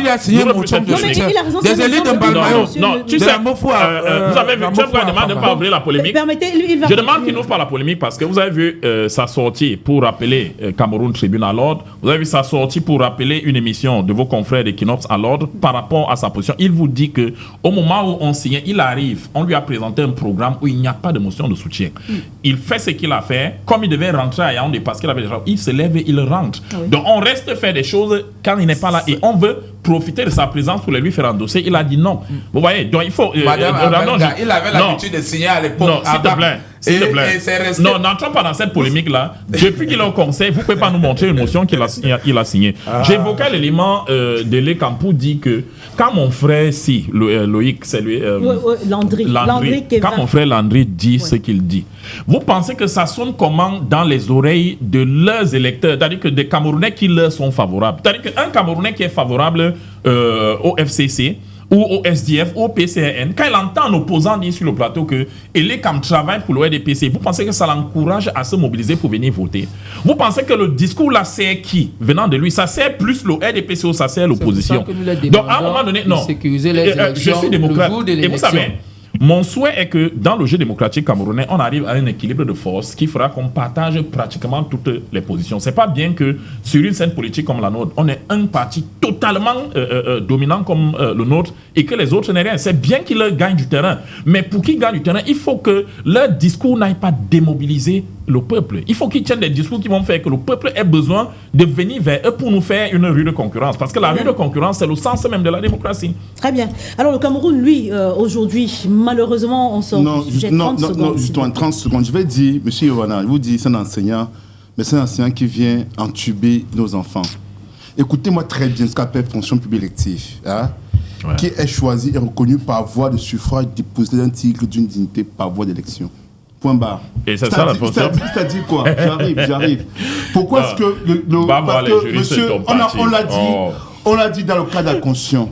a signé une motion de soutien. Des élites de Balmayo. Non, tu sais. Vous avez vu, je ne demande pas ouvrir la polémique. Je demande qu'il n'ouvre pas la polémique parce que vous avez vu sa sortie pour rappeler Cameroun Tribune à l'ordre. Vous avez vu sa sortie pour rappeler une émission de vos confrères d'Equinox à l'ordre par rapport à sa position. Il vous dit que au moment où on signe, il arrive, on lui a présenté un programme où il n'y a pas de motion de soutien. Il fait ce qu'il a fait, comme il devait rentrer à Yaoundé parce qu'il avait déjà, il se lève et il rentre. Donc on reste faire des choses quand il n'est pas là et on veut profiter de sa présence pour les lui faire endosser. Il a dit non. Vous voyez, donc il faut... Madame Abenga, il avait l'habitude de signer à l'époque. Non, s'il te plaît. S'il te plaît. Et c'est resté... Non, n'entrons pas dans cette polémique-là. Depuis qu'il est au conseil, vous ne pouvez pas nous montrer une motion qu'il a signée. J'évoquais l'élément de Lekampou dit que quand mon frère, Loïc, c'est lui... Landry. Quand mon frère Landry dit ce qu'il dit, vous pensez que ça sonne comment dans les oreilles de leurs électeurs, c'est-à-dire que des Camerounais qui leur sont favorables. C'est-à-dire qu'un Camerounais qui est favorable au FCC, ou au SDF, ou au PCN, quand il entend un opposant dire sur le plateau que Elekam travaille pour l'ORDPC, vous pensez que ça l'encourage à se mobiliser pour venir voter? Vous pensez que le discours là sert qui? Venant de lui, ça sert plus l'ORDPC ou ça sert l'opposition? Donc à un moment donné, non. Je suis démocrate. Et vous savez, mon souhait est que dans le jeu démocratique camerounais, on arrive à un équilibre de force qui fera qu'on partage pratiquement toutes les positions. C'est pas bien que sur une scène politique comme la nôtre, on ait un parti totalement dominant comme le nôtre et que les autres n'aient rien. C'est bien qu'ils gagnent du terrain. Mais pour qu'ils gagnent du terrain, il faut que leur discours n'aille pas démobiliser le peuple. Il faut qu'ils tiennent des discours qui vont faire que le peuple ait besoin de venir vers eux pour nous faire une rude concurrence. Parce que la rude concurrence, c'est le sens même de la démocratie. Très bien. Alors le Cameroun, lui, aujourd'hui, malheureusement, on sort du sujet 30 secondes. Non, justement, en 30 secondes. Je vais dire, M. Yohanna, je vous dis, c'est un enseignant, mais c'est un enseignant qui vient entuber nos enfants. Écoutez-moi très bien ce qu'appelle fonction publique élective, hein, qui est choisi et reconnu par voie de suffrage déposé d'un titre d'une dignité par voie d'élection. Point barre. Et c'est ça la fonction. C'est-à-dire quoi? J'arrive. Pourquoi est-ce que parce que monsieur, on l'a dit dans le cas d'inconscient.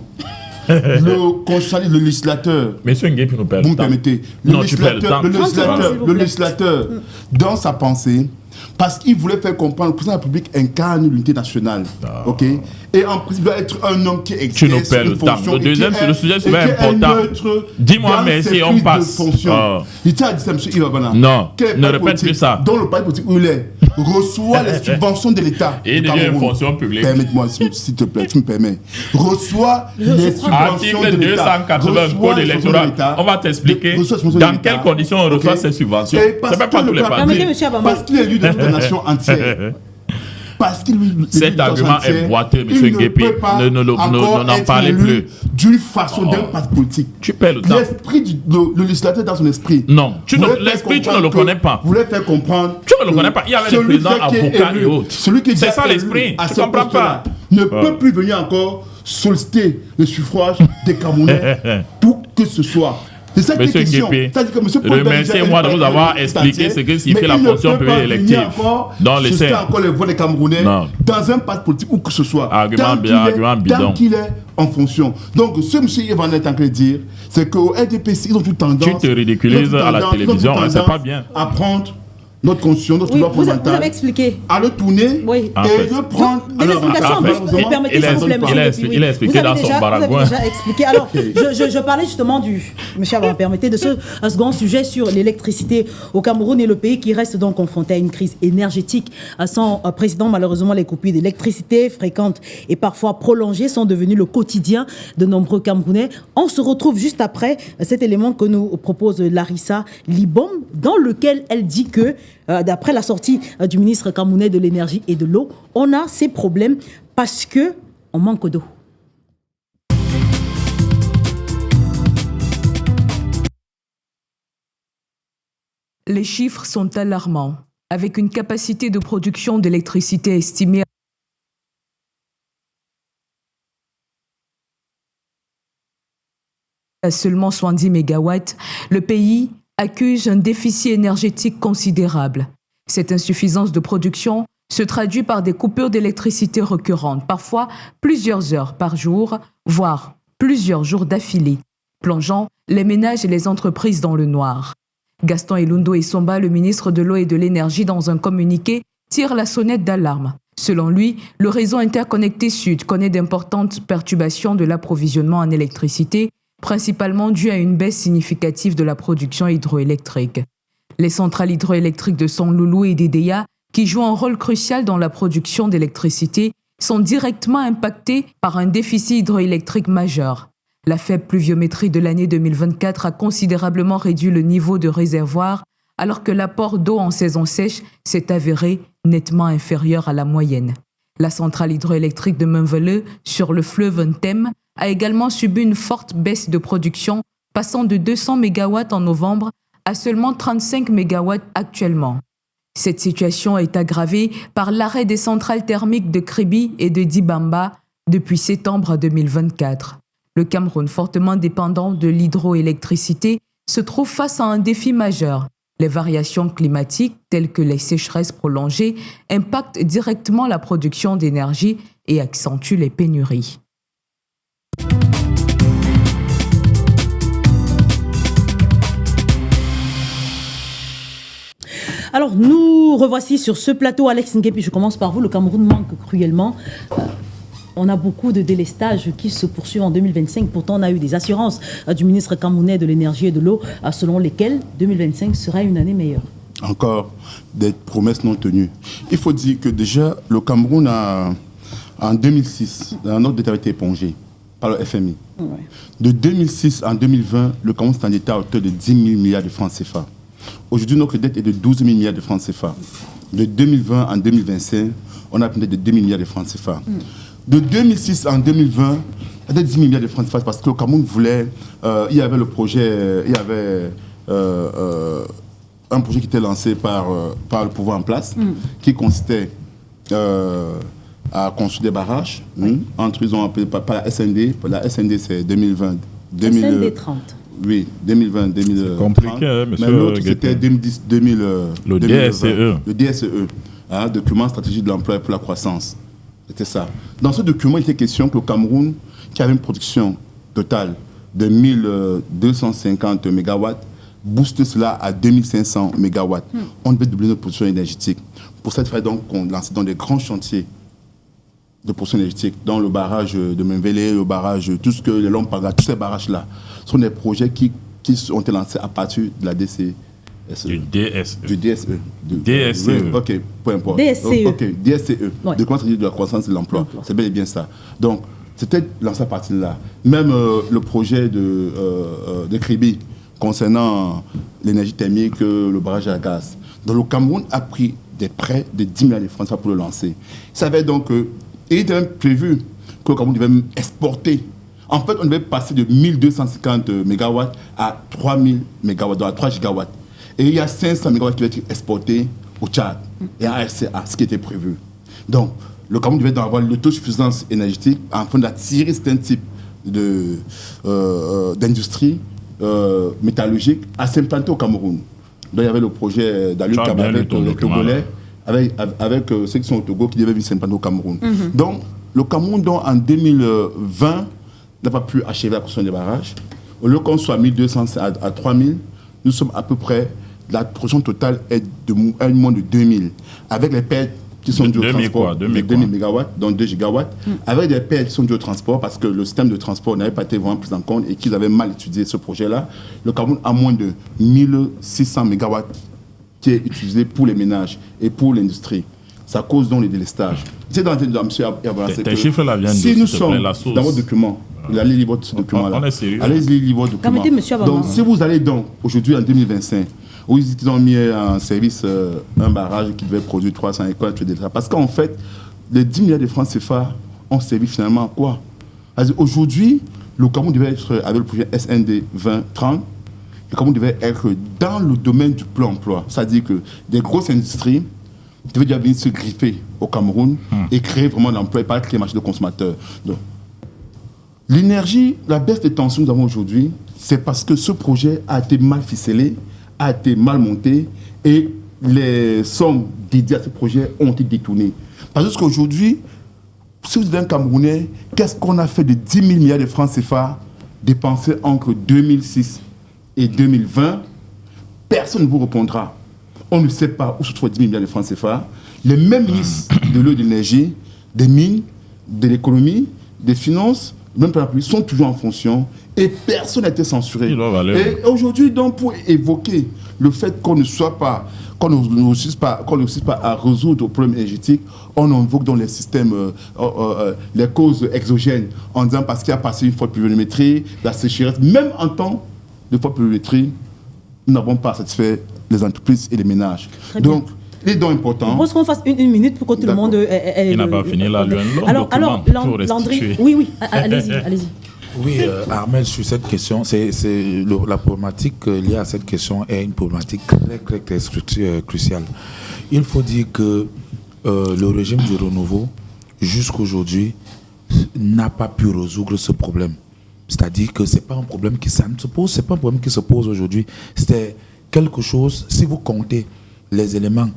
Le législateur. Monsieur Nguyen, nous perd vous me permettez. Le législateur, dans sa pensée, parce qu'il voulait faire comprendre que le président de la République incarne l'unité nationale. Ok? Et en principe, il doit être un homme qui exerce une fonction. Le deuxième, le sujet, c'est important. Dis-moi, mais si on passe. Il t'a dit ça, M. Ivabana. Non, ne répète plus ça. Dans le parti politique où il est, reçoit les subventions de l'État. Et il devient une fonction publique. Permette-moi, s'il te plaît, tu me permets. Reçoit les subventions de l'État. Article 280 code électoral. On va t'expliquer dans quelles conditions on reçoit ces subventions. C'est pas tous les partis. Parce qu'il est élu de la nation entière. Parce qu'il cet argument est boiteux, M. Nguépi. N'en parlez plus. D'une façon d'un parti politique. Tu perds le temps. L'esprit le législateur dans son esprit. Non, l'esprit, tu ne le connais pas. Vous voulez faire comprendre. Tu ne le connais pas. Il y avait des présidents, avocats et autres. C'est ça l'esprit. Tu ne comprends pas. Ne peut plus venir encore solliciter le suffrage des Camerounais pour que ce soit. C'est ça Monsieur Nguépi, remerciez-moi de vous avoir expliqué ce que signifie la fonction publique élective. Dans les scènes. Encore les voix des Camerounais dans un parti politique ou que ce soit. Argument bidon. Tant qu'il est en fonction. Donc, ce que M. Evan est en train de dire, c'est qu'au RDPC, ils ont toute tendance. Tu te ridiculises à la télévision, c'est pas bien. À prendre notre conscience, notre loi fondamentale. Vous avez expliqué. À le tourner et de prendre. Des explications, vous permettez s'il vous plaît, monsieur. Il a expliqué dans son baragouin. Vous avez déjà expliqué. Alors, je parlais justement monsieur, vous me permettez, de ce second sujet sur l'électricité au Cameroun et le pays qui reste donc confronté à une crise énergétique. Sans président, malheureusement, les coupures d'électricité fréquentes et parfois prolongées sont devenues le quotidien de nombreux Camerounais. On se retrouve juste après cet élément que nous propose Larissa Libom, dans lequel elle dit que d'après la sortie du ministre camerounais de l'énergie et de l'eau, on a ces problèmes parce qu'on manque d'eau. Les chiffres sont alarmants. Avec une capacité de production d'électricité estimée à seulement 70 MW, le pays accuse un déficit énergétique considérable. Cette insuffisance de production se traduit par des coupures d'électricité récurrentes, parfois plusieurs heures par jour, voire plusieurs jours d'affilée, plongeant les ménages et les entreprises dans le noir. Gaston Elundo Essomba, le ministre de l'Eau et de l'Énergie, dans un communiqué, tire la sonnette d'alarme. Selon lui, le réseau interconnecté Sud connaît d'importantes perturbations de l'approvisionnement en électricité, principalement dû à une baisse significative de la production hydroélectrique. Les centrales hydroélectriques de Sonloulou et d'Edéa, qui jouent un rôle crucial dans la production d'électricité, sont directement impactées par un déficit hydroélectrique majeur. La faible pluviométrie de l'année 2024 a considérablement réduit le niveau de réservoir, alors que l'apport d'eau en saison sèche s'est avéré nettement inférieur à la moyenne. La centrale hydroélectrique de Menvele, sur le fleuve Ntem, a également subi une forte baisse de production, passant de 200 MW en novembre à seulement 35 MW actuellement. Cette situation est aggravée par l'arrêt des centrales thermiques de Kribi et de Dibamba depuis septembre 2024. Le Cameroun, fortement dépendant de l'hydroélectricité, se trouve face à un défi majeur. Les variations climatiques, telles que les sécheresses prolongées, impactent directement la production d'énergie et accentuent les pénuries. Alors, nous revoici sur ce plateau. Alex Ngepi, je commence par vous. Le Cameroun manque cruellement. On a beaucoup de délestages qui se poursuivent en 2025. Pourtant, on a eu des assurances du ministre camerounais de l'énergie et de l'eau, selon lesquelles 2025 sera une année meilleure. Encore des promesses non tenues. Il faut dire que déjà, le Cameroun a, en 2006, un ordre d'État a été épongé par le FMI. Ouais. De 2006 en 2020, le Cameroun est en état à hauteur de 10 000 milliards de francs CFA. Aujourd'hui, notre dette est de 12 000 milliards de francs CFA. De 2020 en 2025, on a plus de 2 000 milliards de francs CFA. De 2006 en 2020, il y a 10 000 milliards de francs CFA parce que le Cameroun voulait... il y avait le projet... il y avait un projet qui était lancé par le pouvoir en place, qui consistait à construire des barrages. Entre, ils ont appelé par la SND. La SND, c'est 2020. SND 30. Oui, 2020, 2030. C'est compliqué, hein, monsieur. Mais l'autre, c'était 2010, 2020. Le DSE. Le DSE, document stratégique de l'emploi et pour la croissance. C'était ça. Dans ce document, il était question que le Cameroun, qui avait une production totale de 1250 MW, booste cela à 2500 MW. On devait doubler notre production énergétique. Pour ça, il fallait donc qu'on lance dans des grands chantiers de production énergétique, dans le barrage de Menvele, le barrage, tout ce que les longs parlent, tous ces barrages-là, sont des projets qui ont été lancés à partir de la DCE. Du DSE. Du DSE. DSE. Ok, peu importe. DSE. Ok, DSE. Ouais. De la croissance et de l'emploi. C'est bel et bien ça. Donc, c'était lancé à partir de là. Même le projet de Kribi concernant l'énergie thermique, le barrage à gaz. Donc, le Cameroun a pris des prêts de 10 milliards de francs pour le lancer. Il savait donc il était même prévu que le Cameroun devait exporter. En fait, on devait passer de 1250 MW à 3000 MW, donc à 3 GW. Et il y a 500 MW qui devaient être exportés au Tchad et à RCA, ce qui était prévu. Donc, le Cameroun devait avoir l'autosuffisance énergétique afin d'attirer certains types d'industrie métallurgique à s'implanter au Cameroun. Donc, il y avait le projet d'Aluk Kaba avec les Togolais, avec ceux qui sont au Togo qui devaient s'implanter au Cameroun. Donc, le Cameroun, en 2020, n'a pas pu achever la construction des barrages. Au lieu qu'on soit à 1200 à 3000, nous sommes à peu près, la production totale est de moins de 2000. Avec les pertes qui sont dues au transport, 2000 MW, donc 2 GW, avec des pertes qui sont dues au transport, parce que le système de transport n'avait pas été vraiment pris en compte et qu'ils avaient mal étudié ce projet-là, le Cameroun a moins de 1600 MW qui est utilisé pour les ménages et pour l'industrie. Ça cause donc les délestages. C'est dans M. Abba, tes chiffres là viennent si nous sommes dans votre document, allez lire votre document là. Allez lire votre document. Donc, si vous allez aujourd'hui en 2025, où ils ont mis en service un barrage qui devait produire 300 écoles, parce qu'en fait, les 10 milliards de francs CFA ont servi finalement à quoi? Aujourd'hui, le Cameroun devait être, avec le projet SND 2030, le Cameroun devait être dans le domaine du plein emploi. C'est-à-dire que des grosses industries devaient déjà venir se griffer au Cameroun et créer vraiment l'emploi et pas créer les marchés de consommateurs. Donc, l'énergie, la baisse de tension que nous avons aujourd'hui, c'est parce que ce projet a été mal ficelé, a été mal monté et les sommes dédiées à ce projet ont été détournées. Parce qu'aujourd'hui, si vous êtes un Camerounais, qu'est-ce qu'on a fait de 10 000 milliards de francs CFA dépensés entre 2006 et 2020? Personne ne vous répondra. On ne sait pas où se trouvent 10 000 milliards de francs CFA. Les mêmes ministres de l'eau et de l'énergie, des mines, de l'économie, des finances, même par la police, sont toujours en fonction et personne n'a été censuré. Et aujourd'hui, donc, pour évoquer le fait qu'on ne soit pas, qu'on ne réussisse pas à résoudre le problème énergétique, on invoque dans les systèmes, les causes exogènes, en disant parce qu'il y a passé une fois de pluviométrie, la sécheresse, même en temps de fois de pluviométrie, nous n'avons pas satisfait les entreprises et les ménages. Donc, Les dons importants. Je propose qu'on fasse une minute pour que tout le monde Il n'a pas fini là, alors, Landry, oui, allez-y. Oui, Armel, sur cette question, la problématique liée à cette question est une problématique très cruciale. Il faut dire que le régime du renouveau, jusqu'aujourd'hui, n'a pas pu résoudre ce problème. C'est-à-dire que ce n'est pas un problème qui se pose, c'est pas un problème qui se pose aujourd'hui. C'est quelque chose, si vous comptez les éléments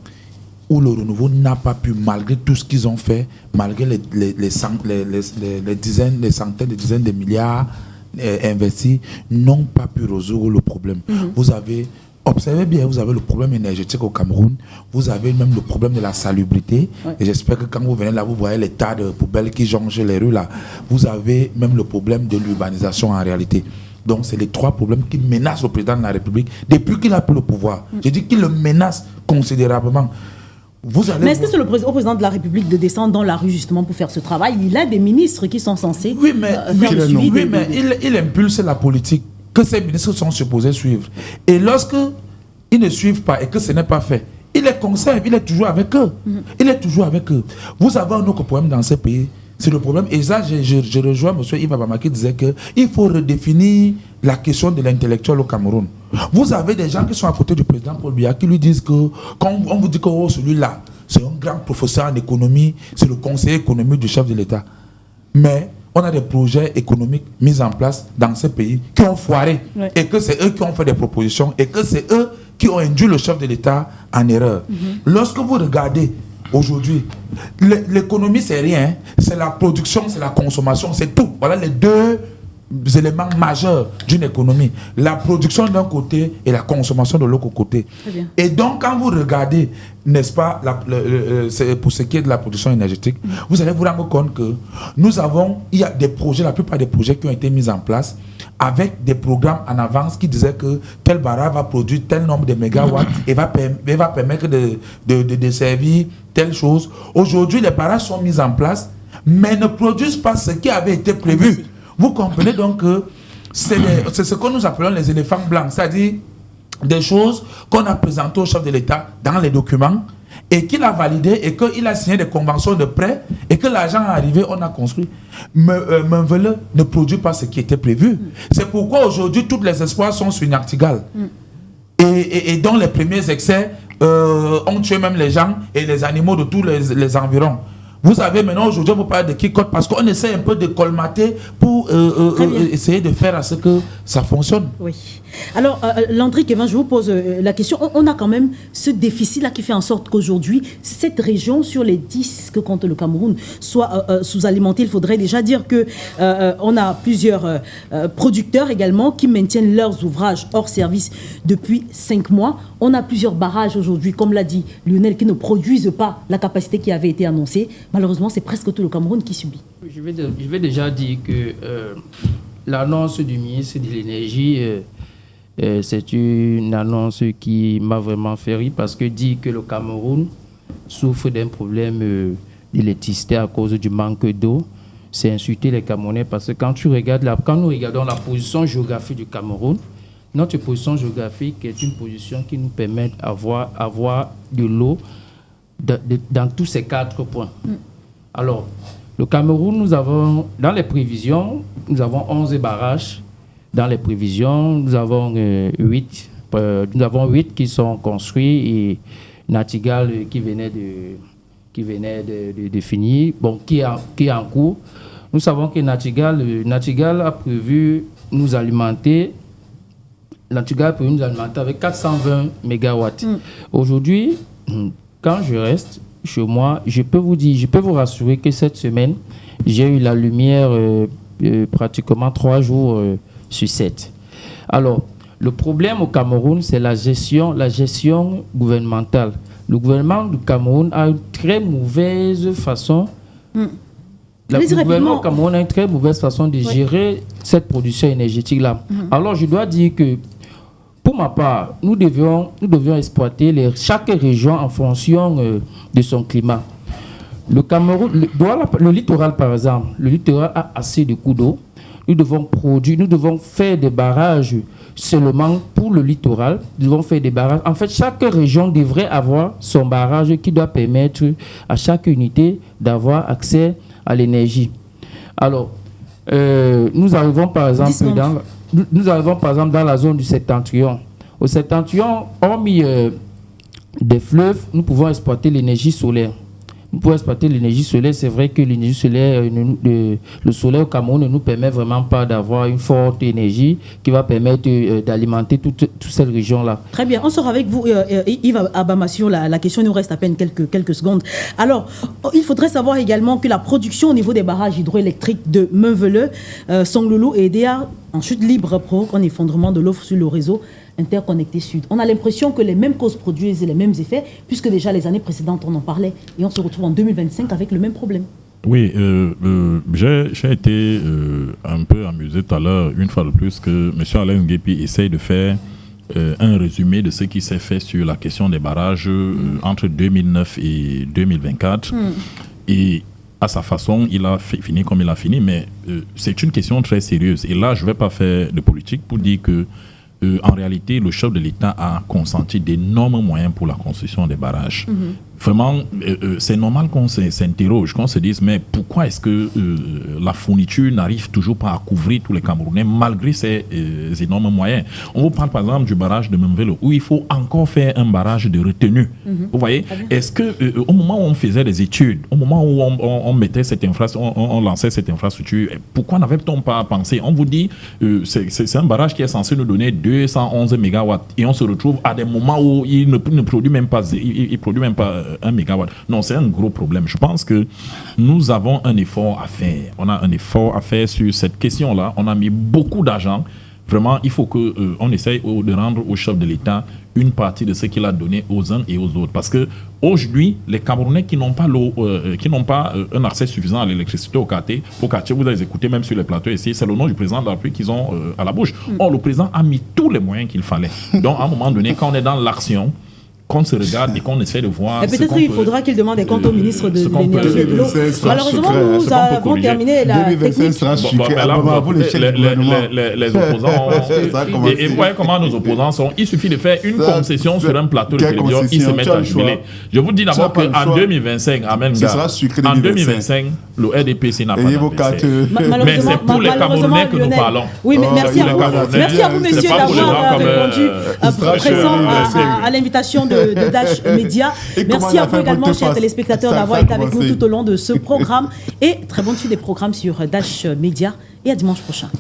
où le renouveau n'a pas pu, malgré tout ce qu'ils ont fait, malgré les centaines de milliards investis, n'ont pas pu résoudre le problème. Vous avez, observez bien, vous avez le problème énergétique au Cameroun, vous avez même le problème de la salubrité, et j'espère que quand vous venez là, vous voyez les tas de poubelles qui jonchent les rues là. Vous avez même le problème de l'urbanisation en réalité. Donc, c'est les 3 problèmes qui menacent le président de la République depuis qu'il a pris le pouvoir. Je dis qu'il le menace considérablement. Mais est-ce que c'est au président de la République de descendre dans la rue justement pour faire ce travail? Il a des ministres qui sont censés faire le suivi. Oui, mais il impulse la politique que ces ministres sont supposés suivre. Et lorsque ils ne suivent pas et que ce n'est pas fait, il les conserve, il est toujours avec eux. Il est toujours avec eux. Vous avez un autre problème dans ces pays. C'est le problème. Et ça, je rejoins M. Yves Abama qui disait qu'il faut redéfinir la question de l'intellectuel au Cameroun. Vous avez des gens qui sont à côté du président Paul Biya qui lui disent que, quand on vous dit que celui-là, c'est un grand professeur en économie, c'est le conseiller économique du chef de l'État. Mais on a des projets économiques mis en place dans ces pays qui ont foiré. Ouais. Et que c'est eux qui ont fait des propositions et que c'est eux qui ont induit le chef de l'État en erreur. Lorsque vous regardez aujourd'hui, l'économie, c'est rien. C'est la production, c'est la consommation, c'est tout. Voilà les 2 éléments majeurs d'une économie. La production d'un côté et la consommation de l'autre côté. Et donc, quand vous regardez, n'est-ce pas, pour ce qui est de la production énergétique, vous allez vous rendre compte que il y a des projets, la plupart des projets qui ont été mis en place avec des programmes en avance qui disaient que tel barrage va produire tel nombre de mégawatts et va permettre de servir telle chose. Aujourd'hui, les barrages sont mis en place, mais ne produisent pas ce qui avait été prévu. Vous comprenez donc que c'est ce que nous appelons les éléphants blancs, c'est-à-dire des choses qu'on a présentées au chef de l'État dans les documents et qu'il a validé et qu'il a signé des conventions de prêt et que l'argent est arrivé, on a construit. Mais ne produit pas ce qui était prévu. C'est pourquoi aujourd'hui, tous les espoirs sont sur Nachtigal. Et dont les premiers excès ont tué même les gens et les animaux de tous les environs. Vous savez, maintenant, aujourd'hui, on vous parle de Kikot parce qu'on essaie un peu de colmater pour essayer de faire à ce que ça fonctionne. Oui. Alors, Landry Kevin, je vous pose la question. On a quand même ce déficit-là qui fait en sorte qu'aujourd'hui, cette région, sur les 10 que compte le Cameroun, soit sous-alimentée. Il faudrait déjà dire qu'on a plusieurs producteurs également qui maintiennent leurs ouvrages hors service depuis 5 mois. On a plusieurs barrages aujourd'hui, comme l'a dit Lionel, qui ne produisent pas la capacité qui avait été annoncée. Malheureusement, c'est presque tout le Cameroun qui subit. Je vais déjà dire que l'annonce du ministre de l'Énergie, c'est une annonce qui m'a vraiment fait rire parce que dit que le Cameroun souffre d'un problème d'électricité à cause du manque d'eau, c'est insulter les Camerounais parce que quand nous regardons la position géographique du Cameroun, notre position géographique est une position qui nous permet d'avoir de l'eau dans tous ces 4 points. Alors, le Cameroun, nous avons, dans les prévisions, nous avons 11 barrages. Dans les prévisions, nous avons 8 qui sont construits et Nachtigal qui venait de finir, qui est en cours. Nous savons que Nachtigal a prévu nous alimenter. Nachtigal a prévu nous alimenter avec 420 mégawatts. Aujourd'hui, quand je reste chez moi, je peux vous rassurer que cette semaine, j'ai eu la lumière pratiquement 3 jours sur 7. Alors, le problème au Cameroun, c'est la gestion gouvernementale. Le gouvernement du Cameroun a une très mauvaise façon. Le gouvernement au Cameroun a une très mauvaise façon de gérer cette production énergétique-là. Alors, je dois dire que pour ma part, nous devions exploiter chaque région en fonction de son climat. Le Cameroun, le littoral par exemple, le littoral a assez de coups d'eau. nous devons produire, nous devons faire des barrages seulement pour le littoral. Nous devons faire des barrages. En fait, chaque région devrait avoir son barrage qui doit permettre à chaque unité d'avoir accès à l'énergie. Alors, nous arrivons par exemple dans la zone du septentrion. Au septentrion, hormis des fleuves, nous pouvons exploiter l'énergie solaire. Pour exploiter l'énergie solaire, c'est vrai que l'énergie solaire, le soleil au Cameroun ne nous permet vraiment pas d'avoir une forte énergie qui va permettre d'alimenter toute cette région-là. Très bien, on sort avec vous, Yves Abama, sur la question. Il nous reste à peine quelques secondes. Alors, il faudrait savoir également que la production au niveau des barrages hydroélectriques de Meunveleu, Songloulou et Edea en chute libre provoque un effondrement de l'offre sur le réseau interconnecté Sud. On a l'impression que les mêmes causes produisent les mêmes effets, puisque déjà les années précédentes, on en parlait, et on se retrouve en 2025 avec le même problème. Oui, j'ai été un peu amusé tout à l'heure, une fois de plus, que M. Alain Nguepi essaye de faire un résumé de ce qui s'est fait sur la question des barrages entre 2009 et 2024. Et à sa façon, il a fini comme il a fini, mais c'est une question très sérieuse. Et là, je ne vais pas faire de politique pour dire que en réalité, le chef de l'État a consenti d'énormes moyens pour la construction des barrages. Vraiment, c'est normal qu'on s'interroge, qu'on se dise, mais pourquoi est-ce que la fourniture n'arrive toujours pas à couvrir tous les Camerounais malgré ces énormes moyens? On vous parle par exemple du barrage de Meunveleu, où il faut encore faire un barrage de retenue. Vous voyez? Est-ce que au moment où on faisait les études, au moment où on mettait cette infrastructure, on lançait cette infrastructure, pourquoi n'avait-on pas pensé? On vous dit, c'est un barrage qui est censé nous donner 211 mégawatts, et on se retrouve à des moments où il ne produit même pas, il produit même pas 1 mégawatt. Non, c'est un gros problème. Je pense que nous avons un effort à faire. On a un effort à faire sur cette question-là. On a mis beaucoup d'argent. Vraiment, il faut qu'on essaye de rendre au chef de l'État une partie de ce qu'il a donné aux uns et aux autres. Parce que aujourd'hui, les Camerounais qui n'ont pas l'eau, qui n'ont pas un accès suffisant à l'électricité au quartier, vous allez écouter même sur les plateaux ici, c'est le nom du président de la République qu'ils ont à la bouche. Or, le président a mis tous les moyens qu'il fallait. Donc, à un moment donné, quand on est dans l'action, qu'on se regarde et qu'on essaie de voir. Et peut-être il faudra qu'il demande des comptes au ministre de l'énergie et de l'eau. Malheureusement, nous avons terminé la technique. Les opposants. Et vous voyez comment nos opposants sont. Il suffit de faire une concession sur un plateau de télévision, ils se mettent à jubiler. Je vous dis d'abord qu'en 2025, en 2025, le RDPC n'a pas d'adversaire. Mais c'est pour les Camerounais que nous parlons. Oui, mais merci à vous. Merci à vous, messieurs, d'avoir répondu présent à l'invitation de Dash Média. Merci à vous également, chers téléspectateurs, d'avoir été avec nous tout au long de ce programme. Et très bonne suite des programmes sur Dash Média. Et à dimanche prochain.